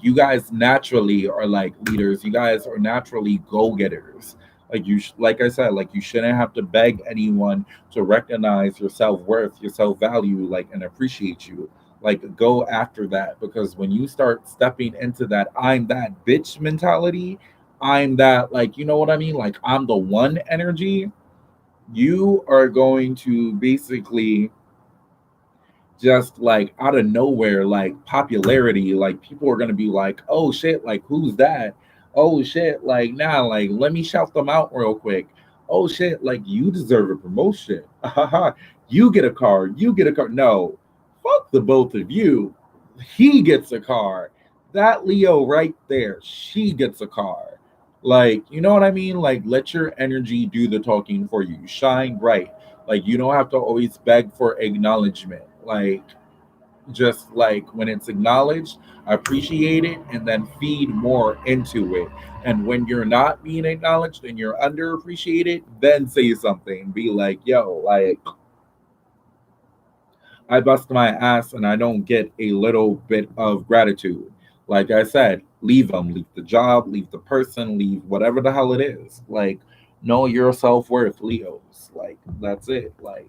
you guys naturally are like leaders. You guys are naturally go-getters. Like, like I said, like, you shouldn't have to beg anyone to recognize your self-worth, your self-value, like, and appreciate you. Like, go after that, because when you start stepping into that I'm that bitch mentality, I'm that, like, you know what I mean, like, I'm the one energy, you are going to basically just like out of nowhere, like popularity, like people are gonna be like, oh shit, like who's that? Oh shit, like nah, like let me shout them out real quick. Oh shit, like you deserve a promotion. You get a car, you get a car. No, fuck the both of you. He gets a car. That Leo right there, she gets a car. Like, you know what I mean? Like, let your energy do the talking for you. Shine bright. Like, you don't have to always beg for acknowledgement. Like, just like when it's acknowledged, appreciate it, and then feed more into it. And when you're not being acknowledged and you're underappreciated, then say something. Be like, yo, like, I bust my ass and I don't get a little bit of gratitude. Like I said, leave them, leave the job, leave the person, leave whatever the hell it is. Like, know your self worth, Leos. Like, that's it. Like,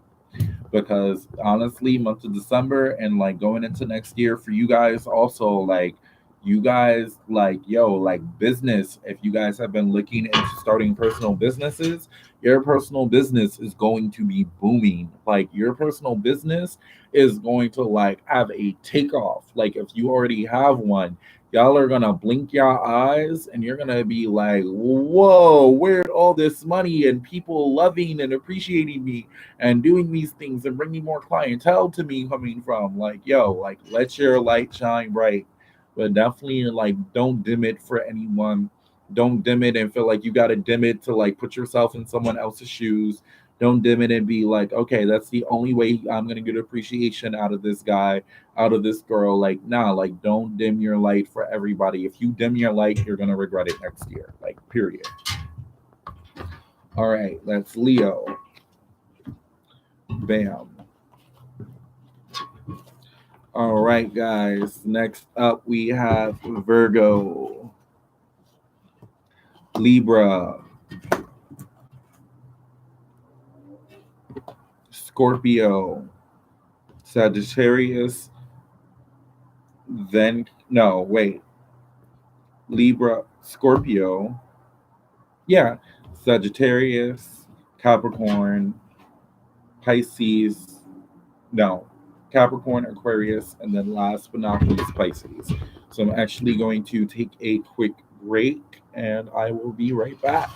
because honestly, month of December and like going into next year for you guys also, like, you guys, like, yo, like, business, if you guys have been looking into starting personal businesses, your personal business is going to be booming. Like, your personal business is going to like have a takeoff. Like, if you already have one, y'all are gonna blink your eyes and you're gonna be like, whoa, where'd all this money and people loving and appreciating me and doing these things and bringing more clientele to me coming from? Like, yo, like, let your light shine bright, but definitely like don't dim it for anyone. Don't dim it and feel like you got to dim it to like put yourself in someone else's shoes. Don't dim it and be like, okay, that's the only way I'm gonna get appreciation out of this guy, out of this girl. Like, nah, like, don't dim your light for everybody. If you dim your light, you're gonna regret it next year. Like, period. All right, that's Leo. Bam. All right, guys. Next up, we have Virgo, Libra, Scorpio, Sagittarius, then no, wait, Libra, Scorpio, yeah, Sagittarius, Capricorn, Pisces, no, Capricorn, Aquarius, and then last but not least, Pisces. So I'm actually going to take a quick break and I will be right back.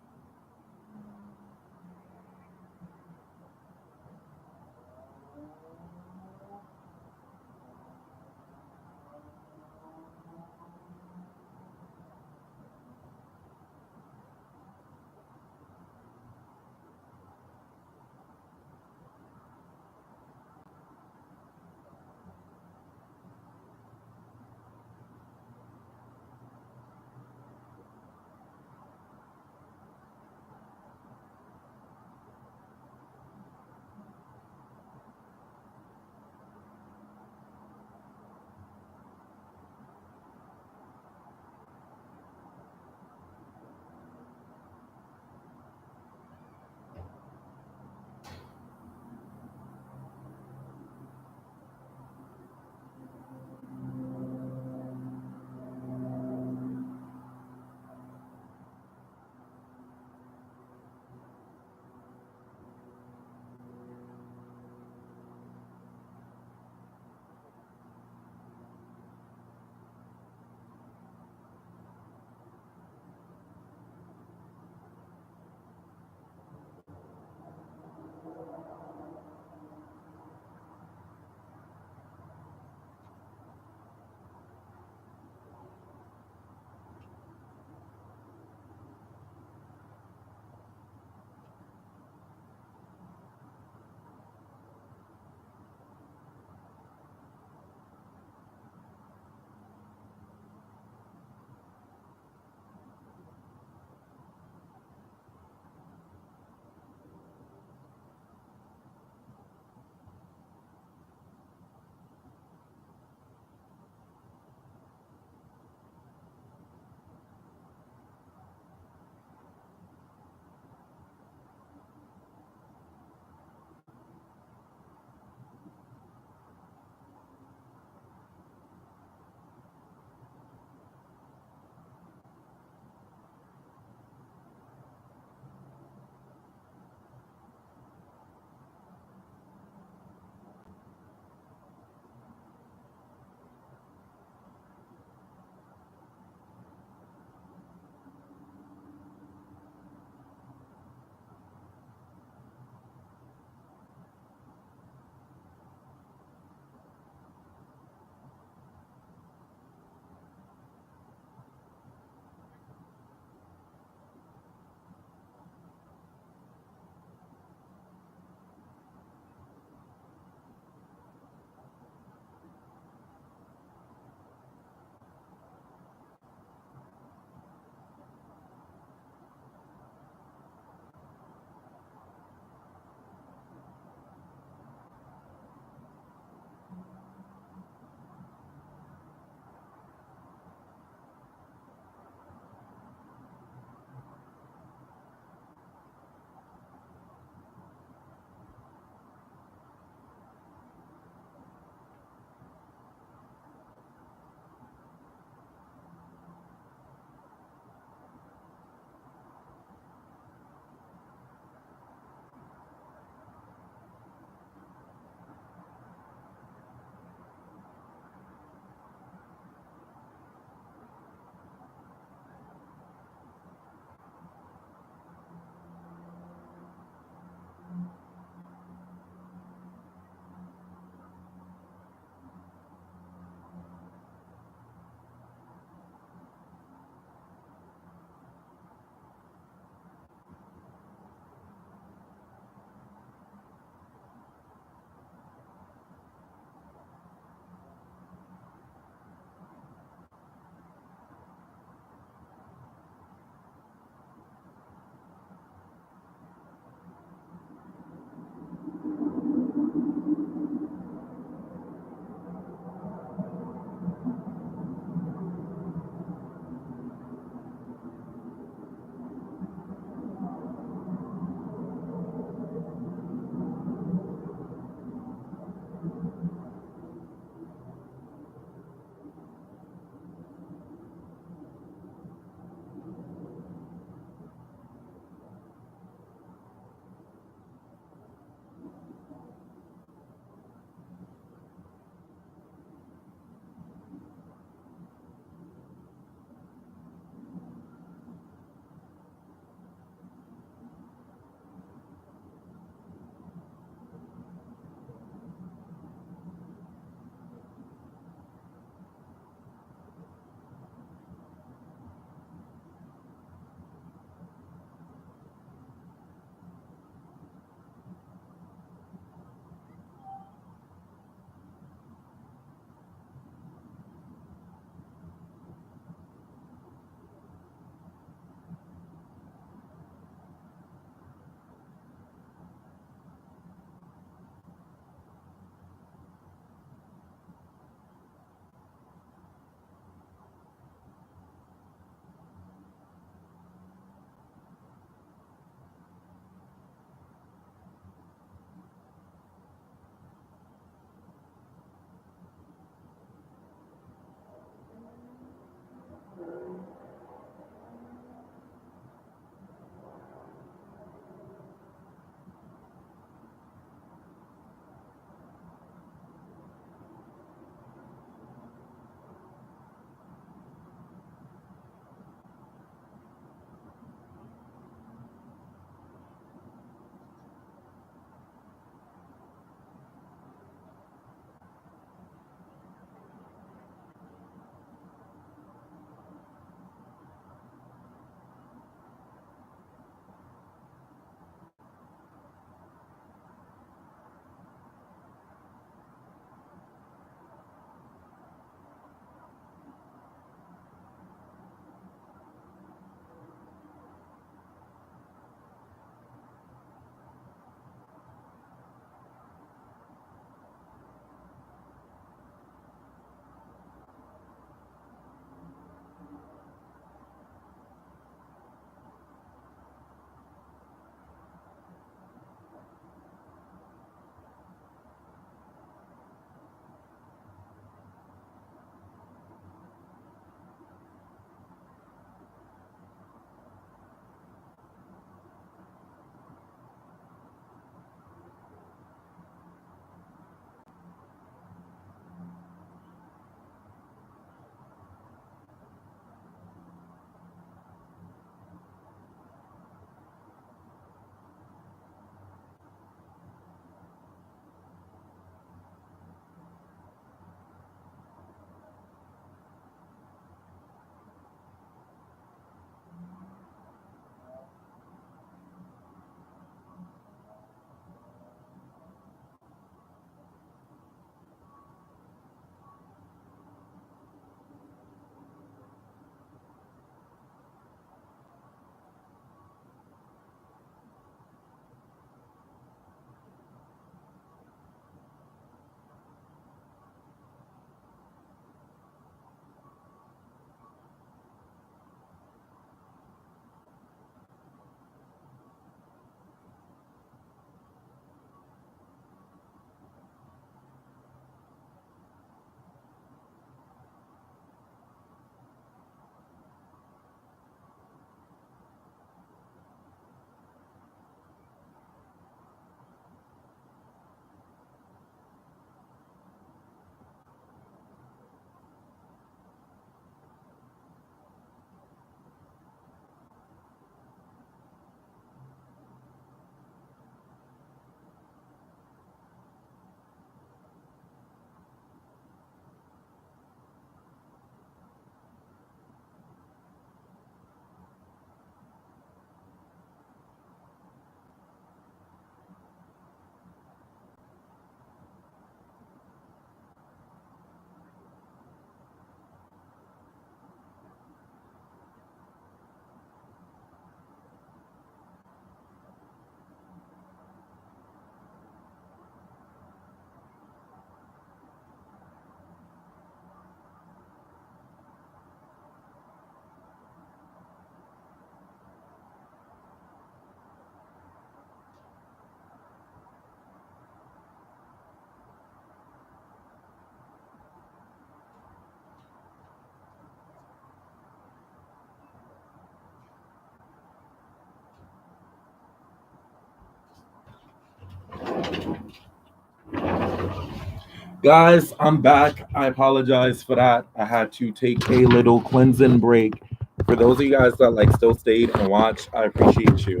Guys, I'm back. I apologize for that. I had to take a little cleansing break. For those of you guys that like still stayed and watched, I appreciate you.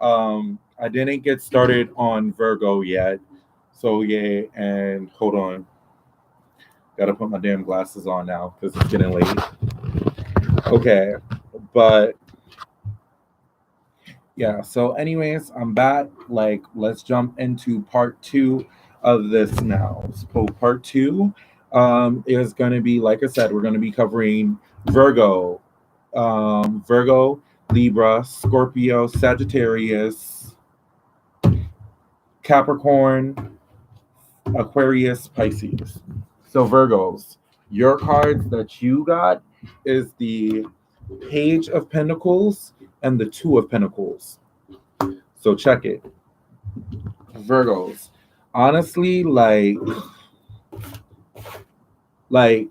I didn't get started on Virgo yet. So yeah, and hold on. Gotta put my damn glasses on now because it's getting late. Okay. But yeah, so anyways, I'm back. Like, let's jump into part two of this now. So part two is gonna be, like I said, we're gonna be covering Virgo, Virgo, Libra, Scorpio, Sagittarius, Capricorn, Aquarius, Pisces. So Virgos, your cards that you got is the Page of Pentacles and the Two of Pentacles. So check it. Virgos. Honestly, like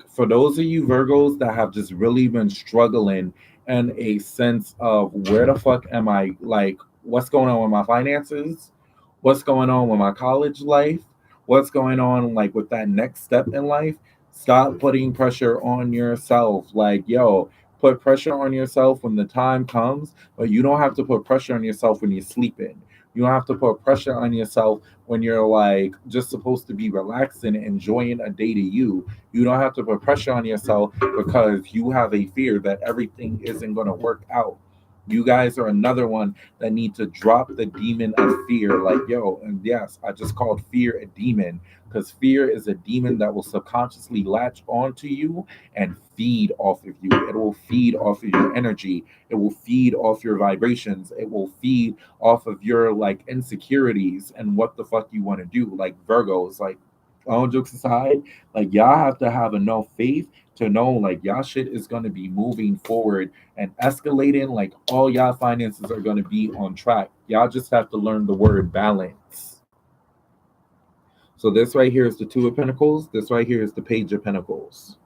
for those of you Virgos that have just really been struggling and a sense of where the fuck am I, like what's going on with my finances, what's going on with my college life, what's going on like with that next step in life, stop putting pressure on yourself. Like, yo, put pressure on yourself when the time comes, but you don't have to put pressure on yourself when you're sleeping. You don't have to put pressure on yourself when you're like just supposed to be relaxing and enjoying a day to you. You don't have to put pressure on yourself because you have a fear that everything isn't going to work out. You guys are another one that need to drop the demon of fear. Like, yo, and yes, I just called fear a demon because fear is a demon that will subconsciously latch onto you and feed off of you. It will feed off of your energy. It will feed off your vibrations. It will feed off of your like insecurities and what the fuck you want to do. Like Virgos, like all jokes aside, like y'all have to have enough faith to know like y'all shit is gonna be moving forward and escalating. Like all y'all finances are gonna be on track. Y'all just have to learn the word balance. So this right here is the Two of Pentacles. This right here is the Page of Pentacles.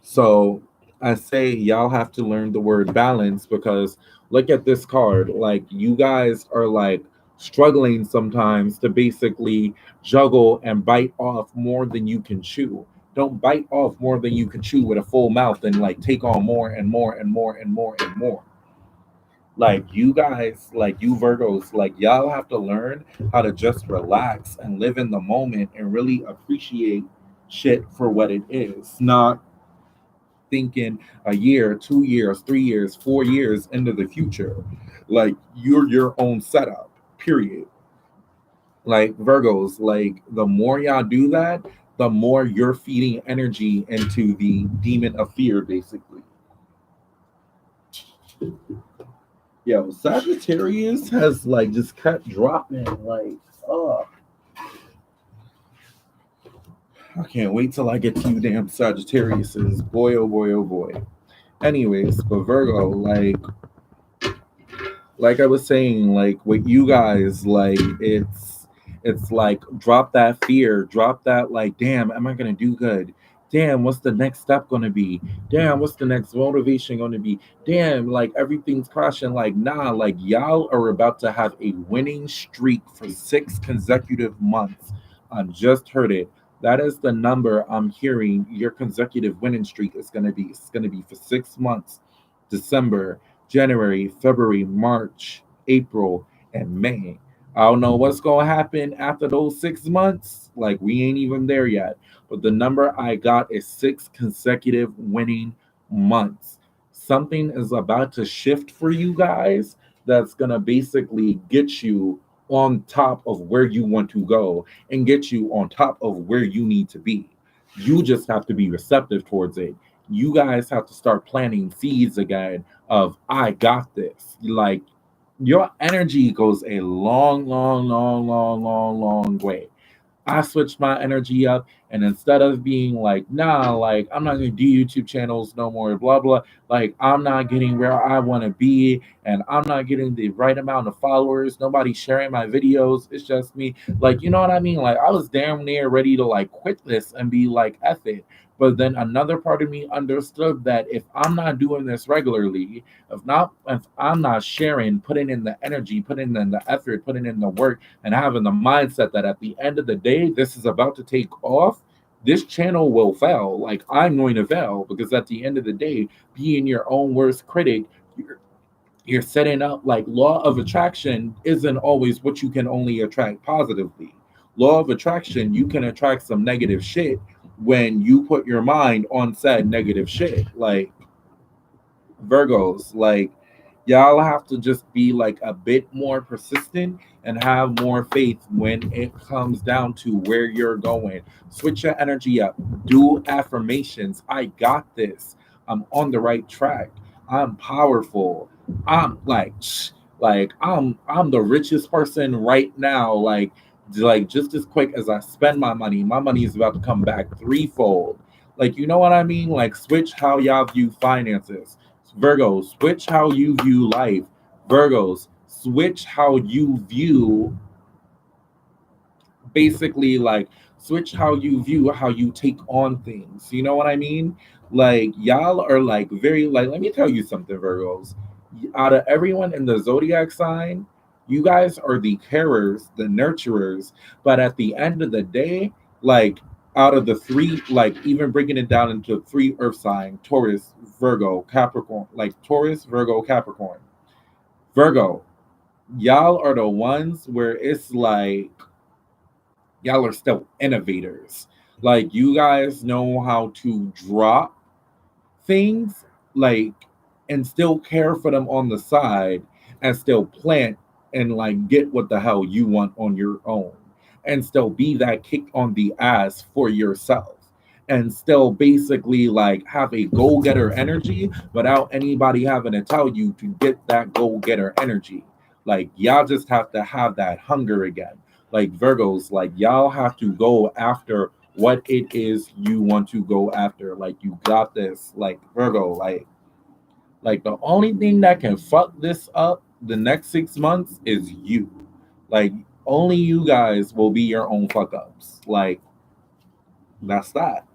So I say y'all have to learn the word balance because look at this card. Like you guys are like struggling sometimes to basically juggle and bite off more than you can chew. Don't bite off more than you can chew with a full mouth and like take on more and more and more and more and more. Like you guys, like you Virgos, like y'all have to learn how to just relax and live in the moment and really appreciate shit for what it is. Not thinking a year, 2 years, 3 years, 4 years into the future. Like you're your own setup, period. Like Virgos, like the more y'all do that, the more you're feeding energy into the demon of fear, basically. Yo, Sagittarius has like just kept dropping. Like, oh, I can't wait till I get to you damn Sagittariuses. Boy, oh boy, oh boy. Anyways, but Virgo, like I was saying, like with you guys, like it's like drop that fear, drop that like, damn, am I gonna do good? Damn, what's the next step gonna be? Damn, what's the next motivation gonna be? Damn, like everything's crashing. Like, nah, like y'all are about to have a winning streak for 6 consecutive months. I just heard it. That is the number I'm hearing. Your consecutive winning streak is gonna be. It's gonna be for 6 months. December, January, February, March, April, and May. I don't know what's going to happen after those 6 months. Like, we ain't even there yet. But the number I got is 6 consecutive winning months. Something is about to shift for you guys that's going to basically get you on top of where you want to go and get you on top of where you need to be. You just have to be receptive towards it. You guys have to start planting seeds again of I got this. Like your energy goes a long, long, long, long, long, long way. I switched my energy up, and instead of being like, nah, like I'm not gonna do YouTube channels no more, blah blah, like I'm not getting where I want to be, and I'm not getting the right amount of followers. Nobody's sharing my videos. It's just me. Like, you know what I mean? Like I was damn near ready to like quit this and be like, F it. But then another part of me understood that if I'm not doing this regularly, if I'm not sharing, putting in the energy, putting in the effort, putting in the work, and having the mindset that at the end of the day, this is about to take off, this channel will fail. Like I'm going to fail because at the end of the day, being your own worst critic, you're, you're setting up like law of attraction isn't always what you can only attract positively. Law of attraction, you can attract some negative shit when you put your mind on said negative shit. Like Virgos, like y'all have to just be like a bit more persistent and have more faith when it comes down to where you're going. Switch your energy up. Do affirmations. I got this. I'm on the right track. I'm powerful. I'm I'm the richest person right now. Like just as quick as I spend my money is about to come back threefold. Like you know what I mean? Like switch how y'all view finances. Virgos, switch how you view life. Virgos, switch how you view basically like switch how you view how you take on things. You know what I mean? Like y'all are like very like let me tell you something, Virgos. Out of everyone in the zodiac sign, you guys are the carers, the nurturers, but at the end of the day, like out of the three, like even breaking it down into three earth sign, Taurus, Virgo, Capricorn, like Taurus, Virgo, Capricorn. Virgo, y'all are the ones where it's like y'all are still innovators. Like you guys know how to drop things like and still care for them on the side and still plant and like get what the hell you want on your own and still be that kick on the ass for yourself and still basically like have a go-getter energy without anybody having to tell you to get that go-getter energy. Like y'all just have to have that hunger again. Like Virgos, like y'all have to go after what it is you want to go after. Like you got this. Like Virgo, like the only thing that can fuck this up the next 6 months is you. Like only you guys will be your own fuck ups. Like that's that.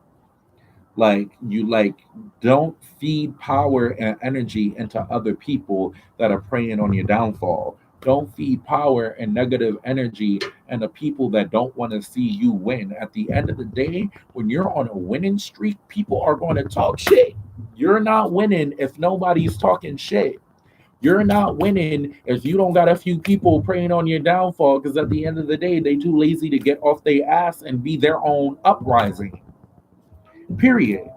Like you like don't feed power and energy into other people that are preying on your downfall. Don't feed power and negative energy and the people that don't want to see you win. At the end of the day, when you're on a winning streak, people are going to talk shit. You're not winning if nobody's talking shit. You're not winning if you don't got a few people preying on your downfall because at the end of the day, they too lazy to get off their ass and be their own uprising. Period.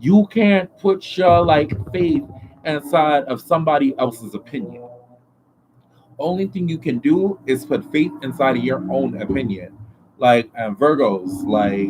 You can't put your like faith inside of somebody else's opinion. Only thing you can do is put faith inside of your own opinion. Like and Virgos, like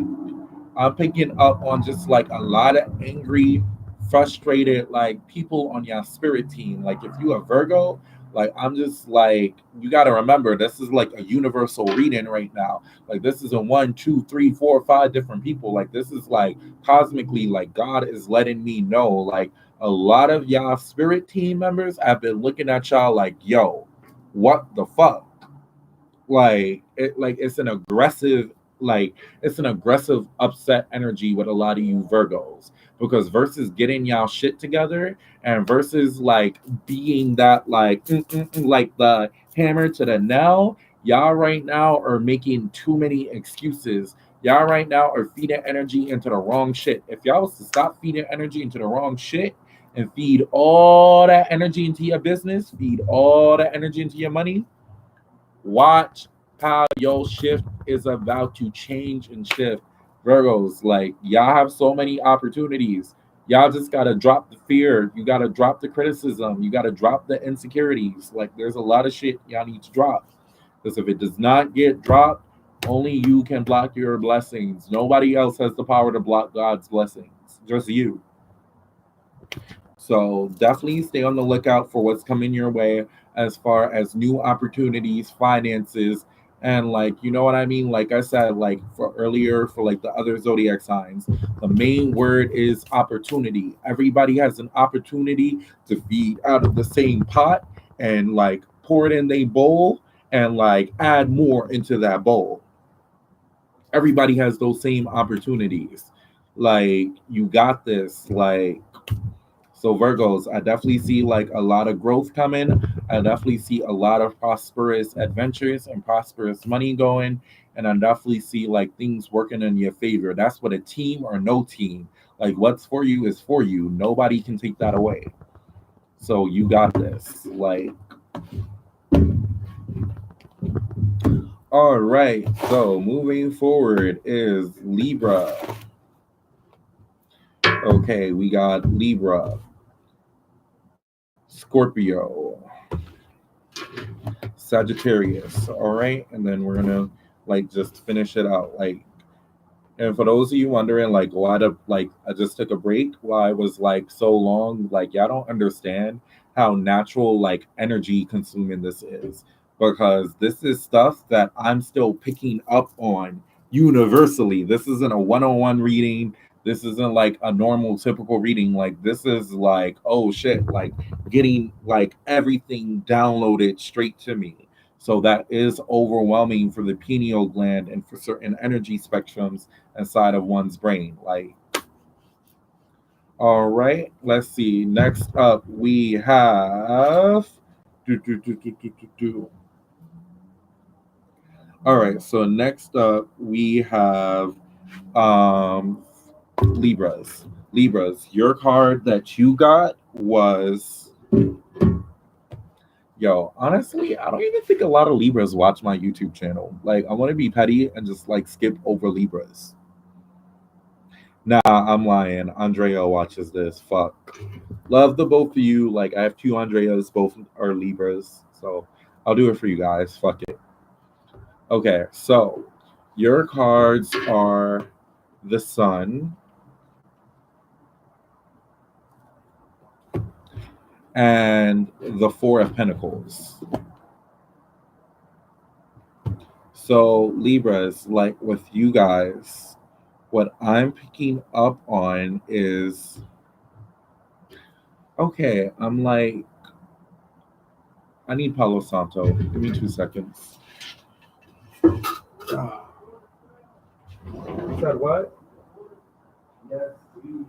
I'm picking up on just like a lot of angry, frustrated like people on your spirit team. Like if you are Virgo, like I'm just like you got to remember this is like a universal reading right now. Like this isn't one, two, three, four, five different people. Like this is like cosmically, like God is letting me know. Like a lot of y'all spirit team members have been looking at y'all like, yo, what the fuck? Like it's an aggressive like it's an aggressive upset energy with a lot of you Virgos because versus getting y'all shit together and versus like being that like like the hammer to the nail, y'all right now are making too many excuses. Y'all right now are feeding energy into the wrong shit. If y'all was to stop feeding energy into the wrong shit and feed all that energy into your business, feed all that energy into your money, watch how your shift is about to change and shift. Virgos, like y'all have so many opportunities. Y'all just gotta drop the fear. You gotta drop the criticism. You gotta drop the insecurities. Like there's a lot of shit y'all need to drop. Because if it does not get dropped, only you can block your blessings. Nobody else has the power to block God's blessings. Just you. So definitely stay on the lookout for what's coming your way as far as new opportunities, finances, and like you know what I mean. Like I said, like for earlier for like the other zodiac signs, the main word is opportunity. Everybody has an opportunity to feed out of the same pot and like pour it in their bowl and like add more into that bowl. Everybody has those same opportunities. Like, you got this. Like, so Virgos, I definitely see like a lot of growth coming. I definitely see a lot of prosperous adventures and prosperous money going. And I definitely see like things working in your favor. That's what a team or no team. Like, what's for you is for you. Nobody can take that away. So you got this. Like, all right. So moving forward is Libra. Okay, we got Libra, Scorpio, Sagittarius. All right, and then we're gonna like just finish it out. Like, and for those of you wondering, like, why the like I just took a break, why I was like so long, like y'all don't understand how natural like energy consuming this is, because this is stuff that I'm still picking up on universally. This isn't a one-on-one reading. This isn't like a normal typical reading. Like, this is like, oh shit, like getting like everything downloaded straight to me. So that is overwhelming for the pineal gland and for certain energy spectrums inside of one's brain. Like, all right, let's see. Next up, we have. Do, do, do, do, do, do, do. All right, so next up, we have um, Libras. Libras, your card that you got was. Yo, honestly, I don't even think a lot of Libras watch my YouTube channel. Like, I want to be petty and just like skip over Libras. Nah, I'm lying. Andrea watches this. Fuck. Love the both of you. Like, I have two Andreas, both are Libras. So I'll do it for you guys. Fuck it. Okay, so your cards are the Sun and the Four of Pentacles. So, Libras, like with you guys, what I'm picking up on is okay, I'm like, I need Palo Santo. Give me 2 seconds. You said what? Yes, please.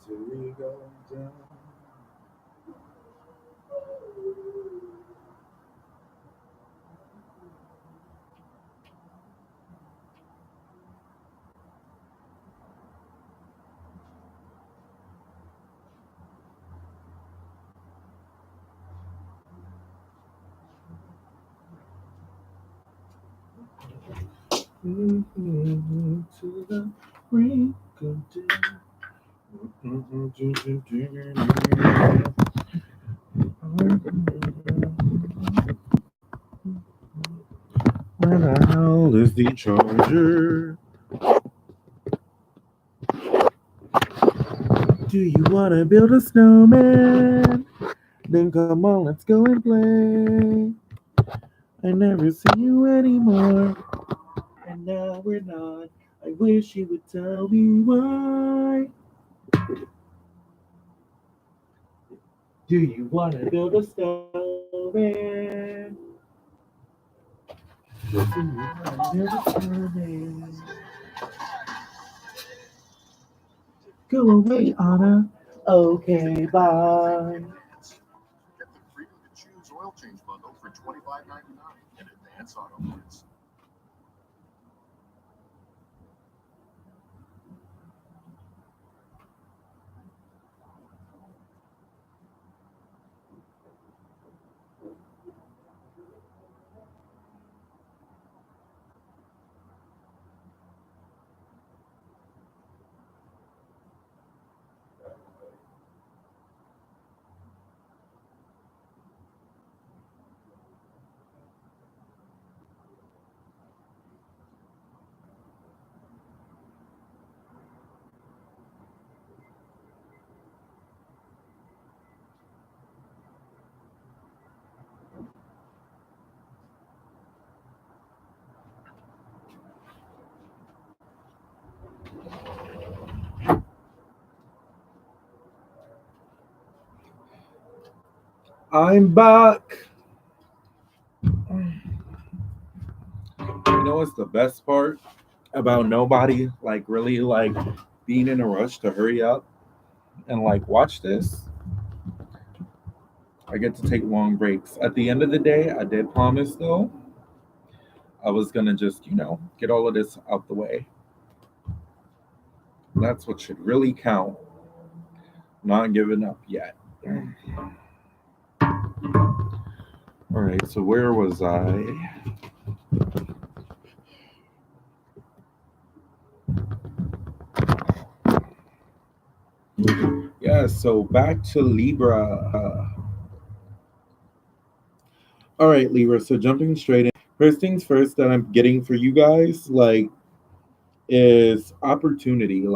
Until we go down. To the brink of death. Where the hell is the charger? Do you wanna build a snowman? Then come on, let's go and play. I never see you anymore. And now we're not. I wish you would tell me why. Do you wanna build a snowman? Do you wanna build a snowman? Go away, Anna. Okay, bye. I'm back. You know what's the best part about nobody like really like being in a rush to hurry up and like watch this? I get to take long breaks. At the end of the day, I did promise though I was gonna just, get all of this out the way. That's what should really count. Not giving up yet. All right, so where was I? Yeah, so back to Libra. All right, Libra. So jumping straight in. First things first that I'm getting for you guys, like, is opportunity.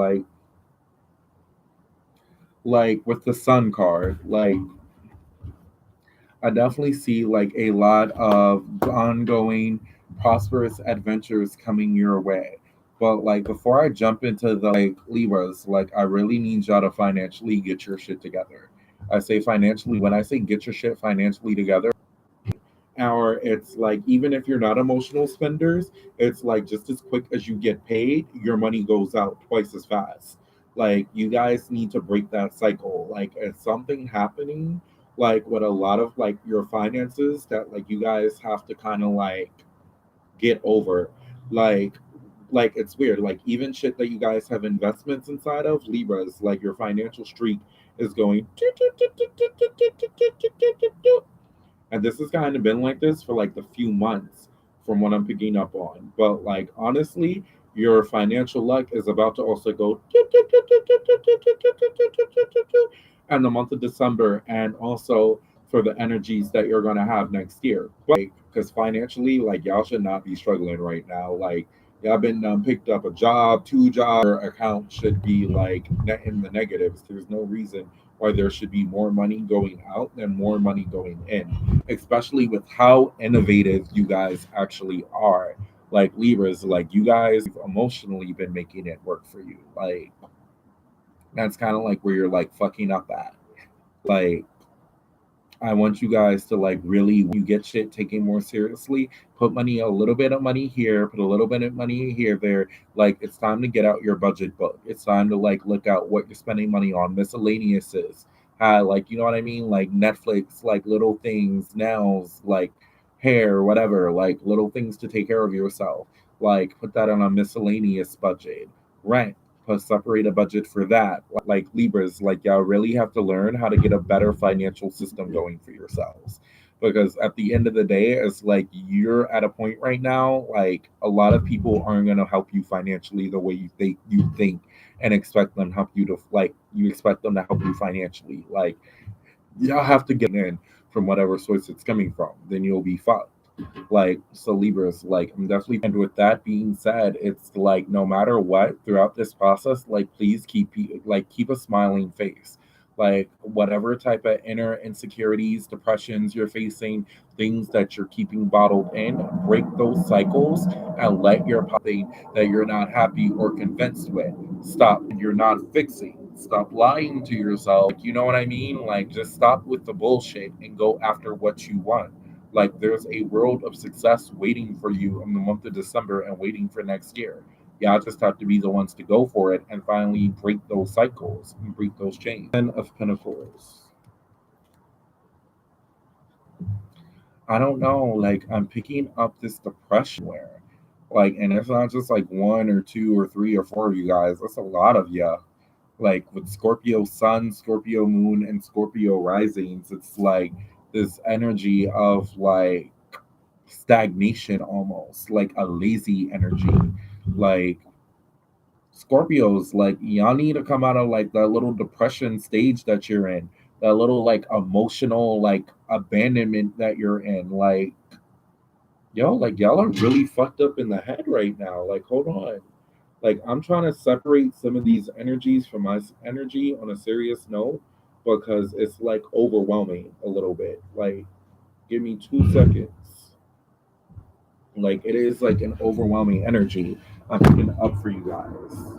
Like with the Sun card. Like, I definitely see like a lot of ongoing prosperous adventures coming your way. But like before I jump into the like Libras, like I really need y'all to financially get your shit together. I say financially when I say get your shit financially together, or it's like even if you're not emotional spenders, it's like just as quick as you get paid, your money goes out twice as fast. Like you guys need to break that cycle. Like it's something happening like with a lot of like your finances that like you guys have to kind of like get over. Like like it's weird. Like even shit that you guys have investments inside of Libras, like your financial streak is going and this has kind of been like this for like the few months from what I'm picking up on. But like honestly, your financial luck is about to also go and the month of December and also for the energies that you're gonna have next year. But because financially, like y'all should not be struggling right now. Like y'all been picked up a job, two jobs, your account should be like net in the negatives. There's no reason why there should be more money going out than more money going in, especially with how innovative you guys actually are. Like Libras, like you guys have emotionally been making it work for you. Like that's kind of like where you're like fucking up at. Like I want you guys to like really you get shit taken more seriously. Put money a little bit of money here, put a little bit of money here, there. Like it's time to get out your budget book. It's time to like look out what you're spending money on. Miscellaneouses. Like you know what I mean? Like Netflix, like little things, nails, like hair, whatever, like little things to take care of yourself. Like put that on a miscellaneous budget. Rent, put separate a budget for that. Like Libras, like y'all really have to learn how to get a better financial system going for yourselves. Because at the end of the day, it's like you're at a point right now, like a lot of people aren't gonna help you financially the way you think and expect them to help you to like you expect them to help you financially. Like y'all have to get in from whatever source it's coming from. Then you'll be fucked. Like so Libras, like I'm definitely and with that being said, it's like no matter what throughout this process, like please keep a smiling face. Like whatever type of inner insecurities, depressions you're facing, things that you're keeping bottled in, break those cycles and let your thing that you're not happy or convinced with stop. You're not fixing. Stop lying to yourself. Like, you know what I mean? Like just stop with the bullshit and go after what you want. Like there's a world of success waiting for you in the month of December and waiting for next year. Y'all just have to be the ones to go for it and finally break those cycles and break those chains. Ten of Pentacles. I don't know, like I'm picking up this depression where like, and it's not just like one or two or three or four of you guys, that's a lot of you. Like with Scorpio sun, Scorpio moon, and Scorpio risings, it's like this energy of like stagnation, almost like a lazy energy. Like Scorpios, like y'all need to come out of like that little depression stage that you're in, that little like emotional like abandonment that you're in. Like, yo, like y'all are really fucked up in the head right now. Like, hold on. Like, I'm trying to separate some of these energies from my energy on a serious note because it's like overwhelming a little bit. Like, give me 2 seconds. Like, it is like an overwhelming energy I'm picking up for you guys.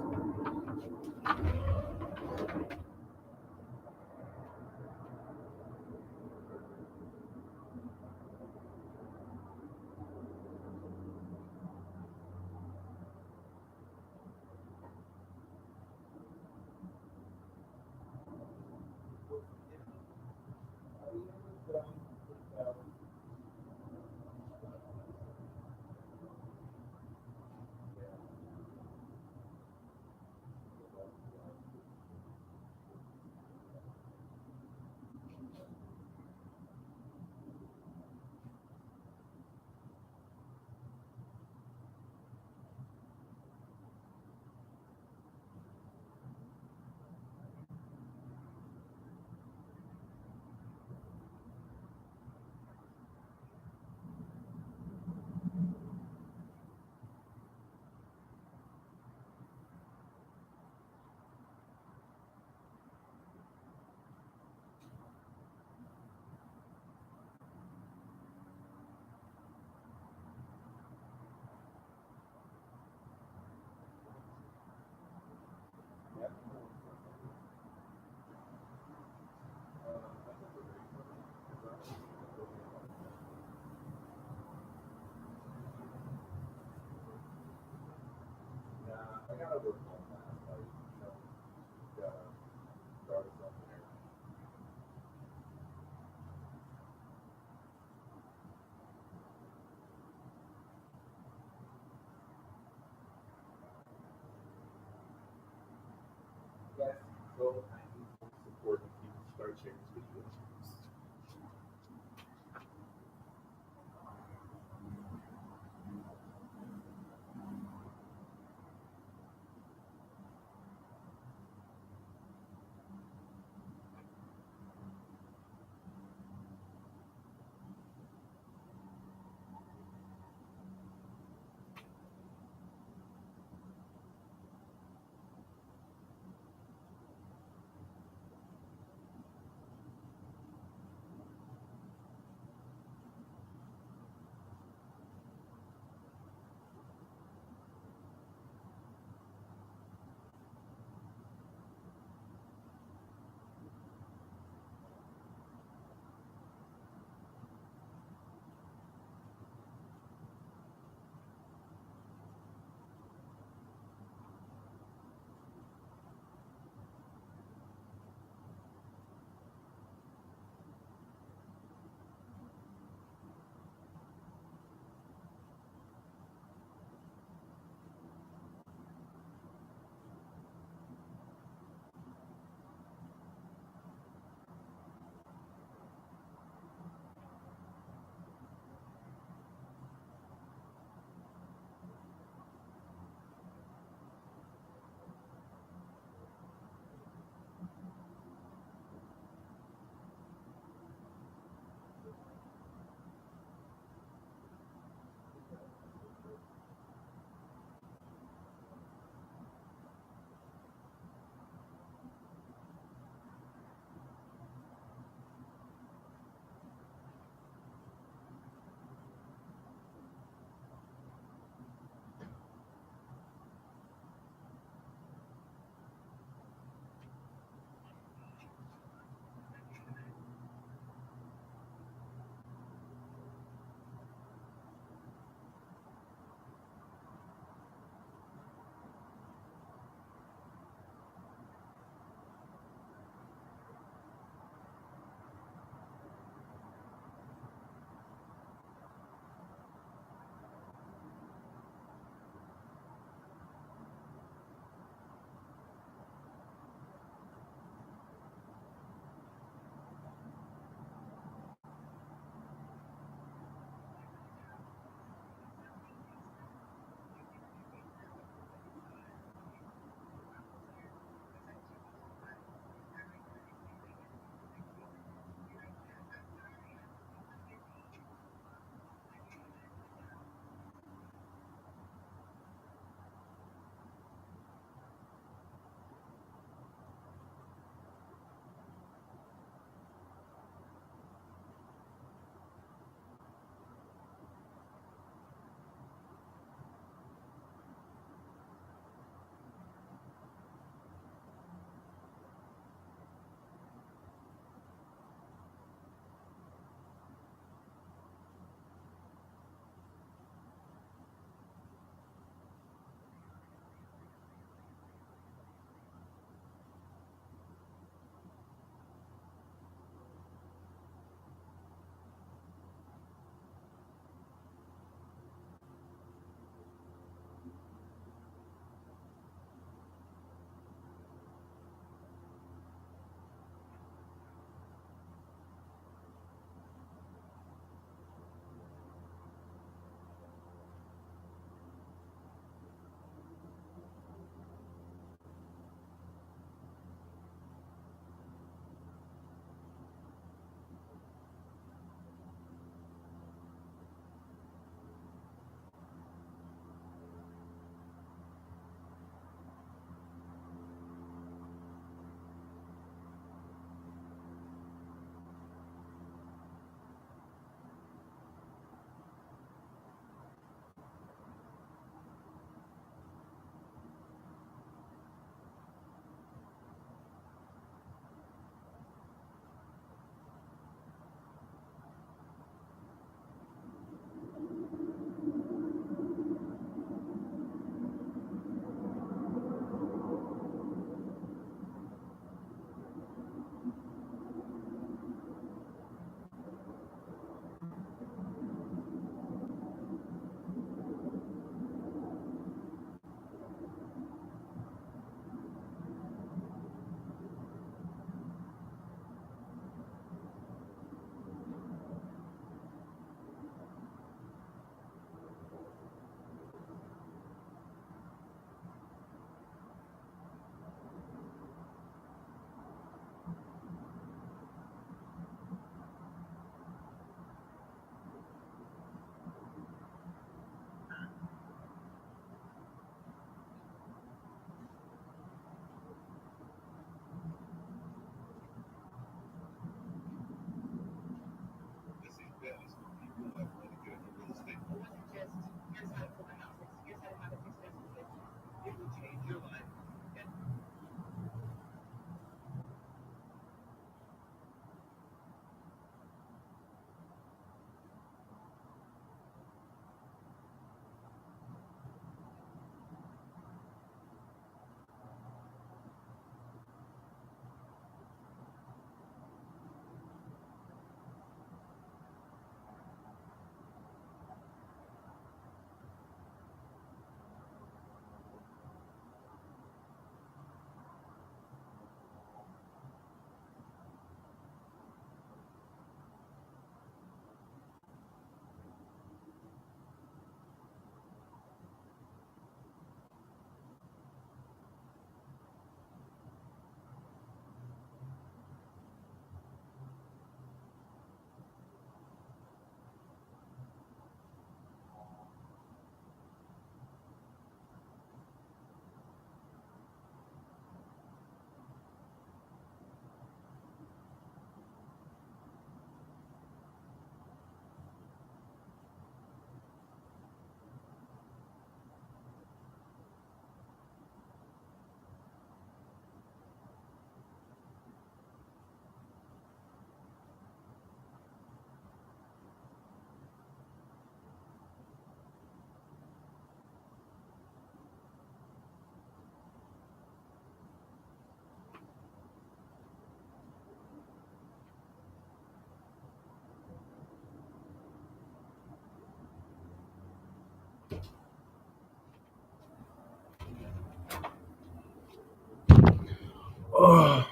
All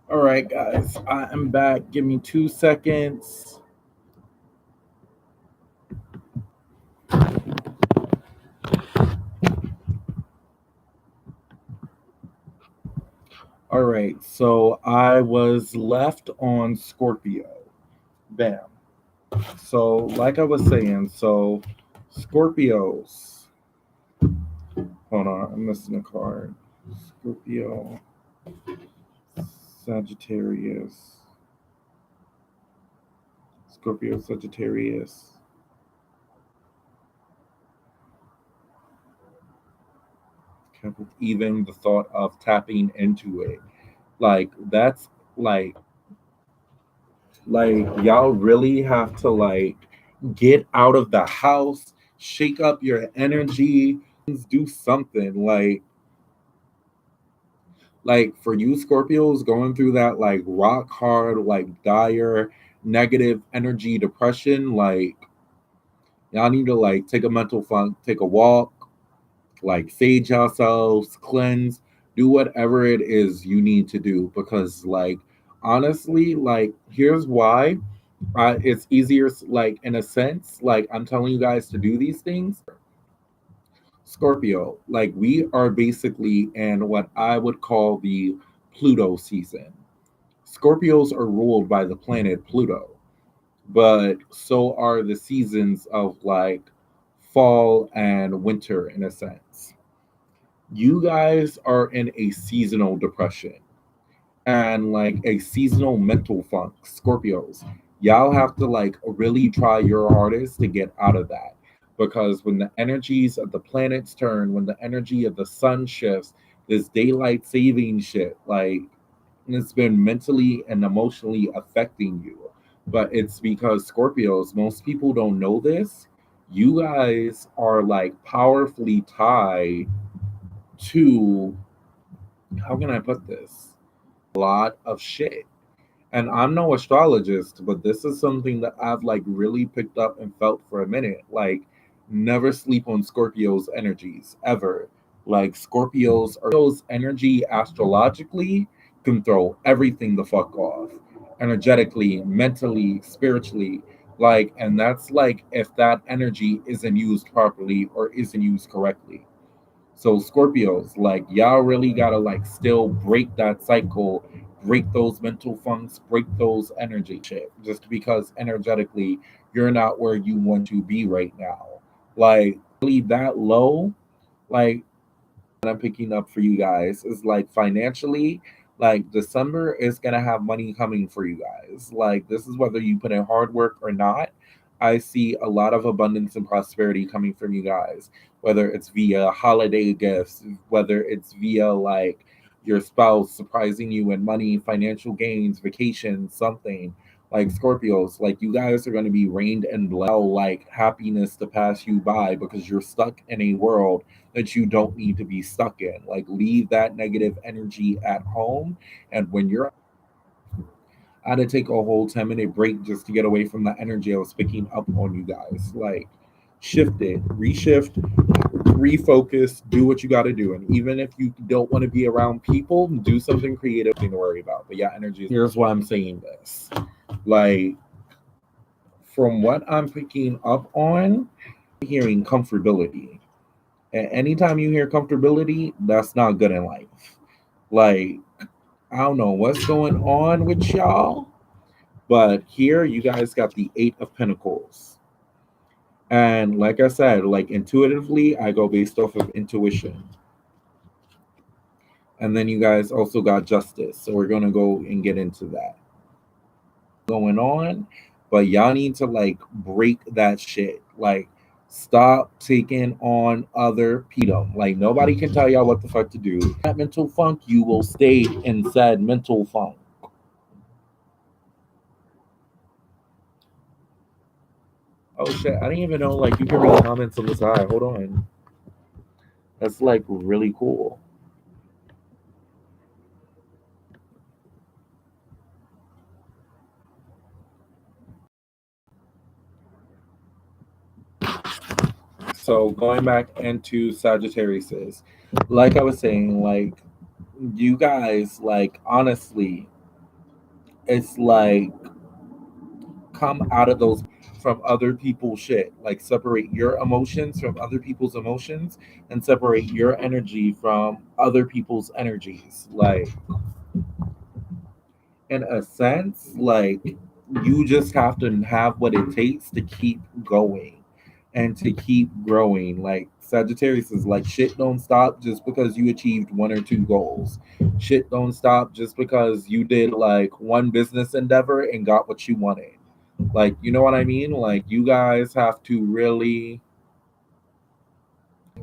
right, guys, I am back. Give me 2 seconds. All right, so I was left on Scorpio. Bam. So, like I was saying, so Scorpios. Hold on, I'm missing a card. Scorpio, Sagittarius, Scorpio, Sagittarius. Even the thought of tapping into it, like that's like y'all really have to like get out of the house, shake up your energy, do something like for you Scorpios going through that like rock hard, like dire negative energy depression, like y'all need to like take a mental funk, take a walk, like sage yourselves, cleanse, do whatever it is you need to do because like honestly, like here's why it's easier like in a sense like I'm telling you guys to do these things. Scorpio, like we are basically in what I would call the Pluto season. Scorpios are ruled by the planet Pluto, but so are the seasons of like fall and winter in a sense. You guys are in a seasonal depression and like a seasonal mental funk. Scorpios, y'all have to like really try your hardest to get out of that because when the energies of the planets turn, when the energy of the sun shifts, this daylight saving shit, like it's been mentally and emotionally affecting you. But it's because Scorpios, most people don't know this. You guys are like powerfully tied to, how can I put this? Lot of shit. And I'm no astrologist, but this is something that I've like really picked up and felt for a minute. Like, never sleep on Scorpio's energies ever. Like, Scorpio's energy astrologically can throw everything the fuck off, energetically, mentally, spiritually. Like, and that's like if that energy isn't used properly or isn't used correctly. So Scorpios, like y'all really gotta like still break that cycle, break those mental funks, break those energy shit. Just because energetically you're not where you want to be right now. Like really that low, like I'm picking up for you guys is like financially, like December is gonna have money coming for you guys. Like this is whether you put in hard work or not. I see a lot of abundance and prosperity coming from you guys, whether it's via holiday gifts, whether it's via like your spouse surprising you with money, financial gains, vacations, something like Scorpios, like you guys are going to be reigned and like happiness to pass you by because you're stuck in a world that you don't need to be stuck in. Like leave that negative energy at home. And when you're I had to take a whole 10-minute break just to get away from the energy I was picking up on you guys. Like shift it, reshift, refocus, do what you gotta do. And even if you don't want to be around people, do something creative to worry about. But yeah, energy. Here's why I'm saying this. Like from what I'm picking up on, hearing comfortability. And anytime you hear comfortability, that's not good in life. Like, I don't know what's going on with y'all, but here you guys got the Eight of Pentacles. And like I said, like intuitively, I go based off of intuition. And then you guys also got Justice. So we're going to go and get into that. Going on, but y'all need to like break that shit. Like, stop taking on other people. Like, nobody can tell y'all what the fuck to do. That mental funk, you will stay in said mental funk. Oh shit, I didn't even know like you can read comments on the side. Hold on. That's like really cool. So going back into Sagittarius, like I was saying, like you guys, like, honestly, it's like come out of those from other people's shit. Like, separate your emotions from other people's emotions and separate your energy from other people's energies. Like, in a sense, like, you just have to have what it takes to keep going and to keep growing. Like, Sagittarius is like, shit don't stop just because you achieved one or two goals. Shit don't stop just because you did like one business endeavor and got what you wanted. Like, you know what I mean? Like, you guys have to really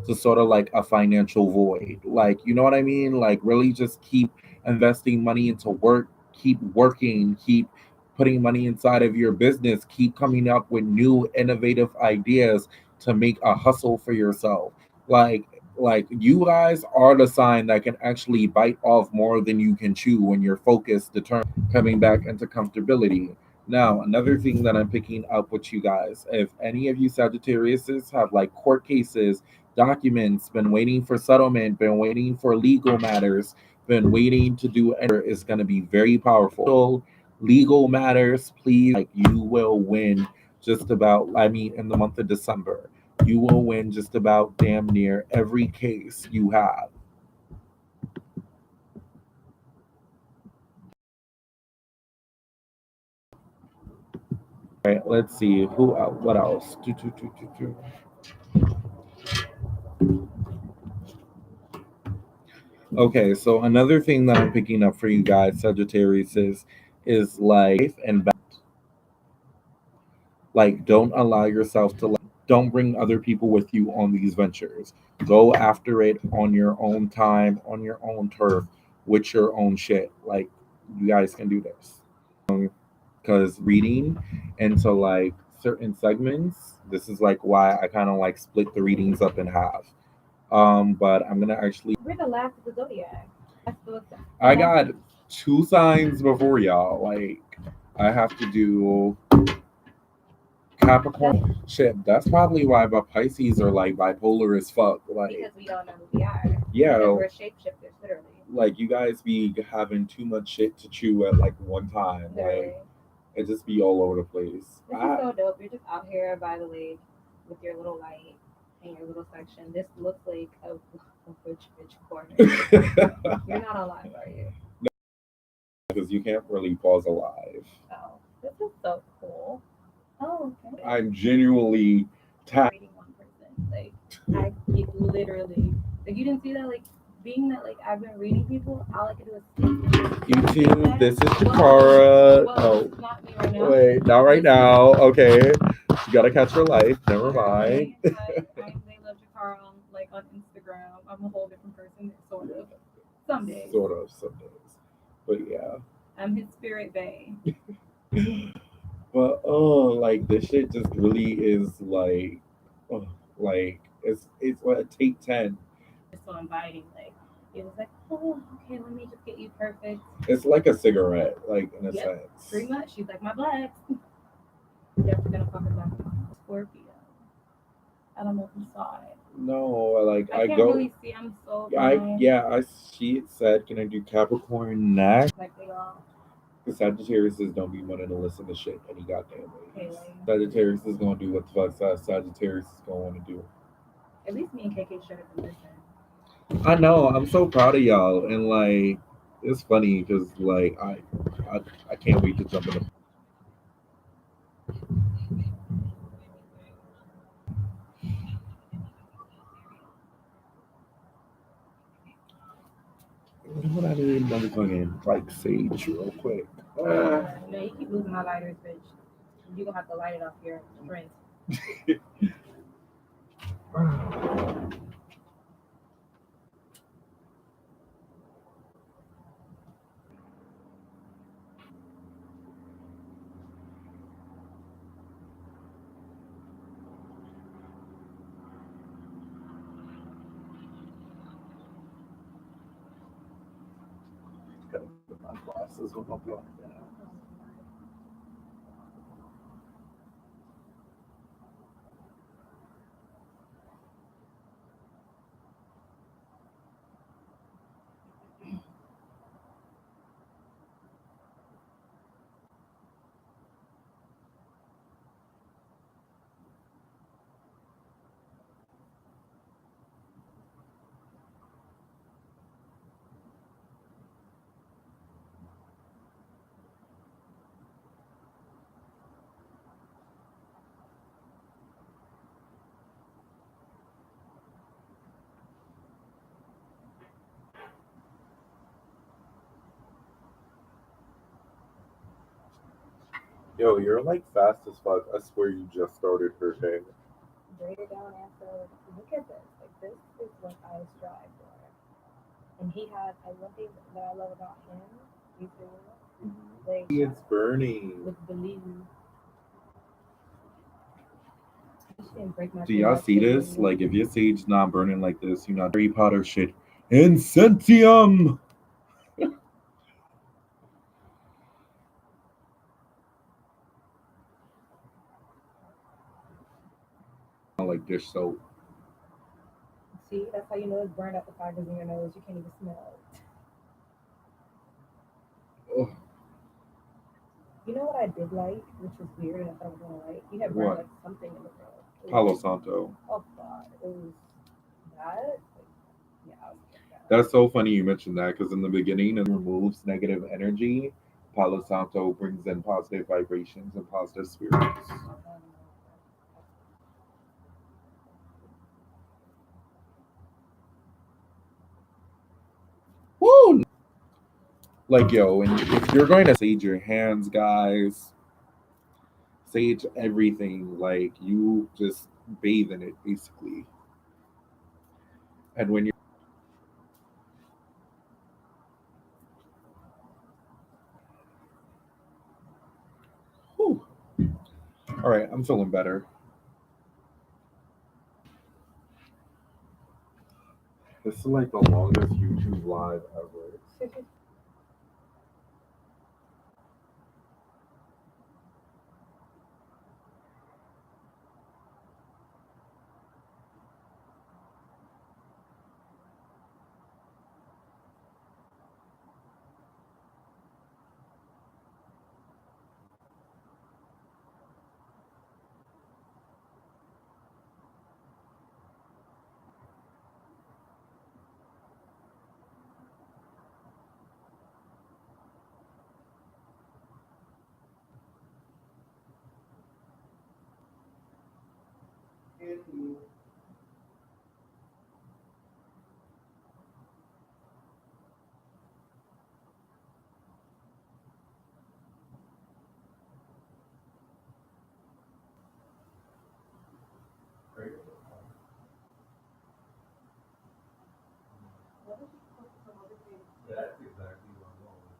to sort of like a financial void. Like, you know what I mean? Like, really just keep investing money into work, keep working, keep putting money inside of your business, keep coming up with new innovative ideas to make a hustle for yourself. Like, like you guys are the sign that can actually bite off more than you can chew when you're focused, determined, coming back into comfortability. Now, another thing that I'm picking up with you guys, if any of you Sagittariuses have like court cases, documents, been waiting for settlement, been waiting for legal matters, been waiting to do is going to be very powerful. Legal matters, please, like, you will win just about, I mean, in the month of December, you will win just about damn near every case you have. Right, let's see who what else. Okay, so another thing that I'm picking up for you guys, Sagittarius, is like and like, don't allow yourself to, like, don't bring other people with you on these ventures. Go after it on your own time, on your own turf, with your own shit. Like, you guys can do this. Because reading into like certain segments, this is like why I kind of like split the readings up in half. But I'm gonna actually. We're the last of the zodiac. I got two signs before y'all. Like, I have to do Capricorn. Shit, that's probably why my Pisces are like bipolar as fuck. Like, because we don't know who we are. Yeah, because we're shapeshifters, literally. Like, you guys be having too much shit to chew at like one time. Literally. Like, it just be all over the place. This is so dope. You're just out here by the lake with your little light and your little section. This looks like a rich corner. You're not alive, are you? No, because you can't really pause alive. Oh, this is so cool. Oh, okay. I'm genuinely reading one person. Like, I literally, like, you didn't see that, like, being that, like, I've been reading people, all I could do is YouTube. This is Jakara. Well, oh, not me right now. Wait, not right now. Okay, you gotta catch her life. Never mind. They love Jakara on, like, on Instagram. I'm a whole different person, sort of. Some days. Sort of, some days. But yeah. I'm his spirit bae. But oh, like, this shit just really is like, oh, like, it's what a take 10. It's so inviting. Like, it was like, oh, okay, let me just get you perfect. It's like a cigarette, like, in a sense. Pretty much. She's like my black. Definitely gonna fuck her back. Scorpio. I don't know if you saw it. No, like, I can't really see. I'm so blind. I she said, can I do Capricorn next? Like, they all. Because Sagittarius don't be wanting to listen to shit any goddamn way. Sagittarius is gonna do what the fuck Sagittarius is gonna want to do. At least me and KK should have been listening. I know. I'm so proud of y'all, and like, it's funny because like I I can't wait to jump in the. What I need motherfucking like sage real quick. No, you keep losing my lighters, bitch. You gonna have to light it off your friends. Gotta put my glasses with my block down. Yo, you're like fast as fuck. I swear you just started her day. Write it down and said, look at this. Like, this is what I strive for. And he had, one thing that I love about him, you feel like, It's burning. with belief, you shouldn't break my Do thing y'all by see kicking this? me. Like, if your sage not burning like this, you're not Harry Potter shit. Incentium! Like dish soap. See, that's how you know it's burned out the fibers in your nose. You can't even smell it. Ugh, You know what I did like, which was weird, and I thought I was gonna like. You had burned what? like something in the room. It was Palo like, Santo. oh god, it was that. Like, yeah, I was like that. That's so funny you mentioned that because in the beginning it removes negative energy. Palo Santo brings in positive vibrations and positive spirits. Woo! Like, yo, and if you're going to sage your hands, guys, sage everything. Like, you just bathe in it, basically. And when you're, whew, all right, I'm feeling better. This is like the longest YouTube live ever. That's exactly what I'm going with.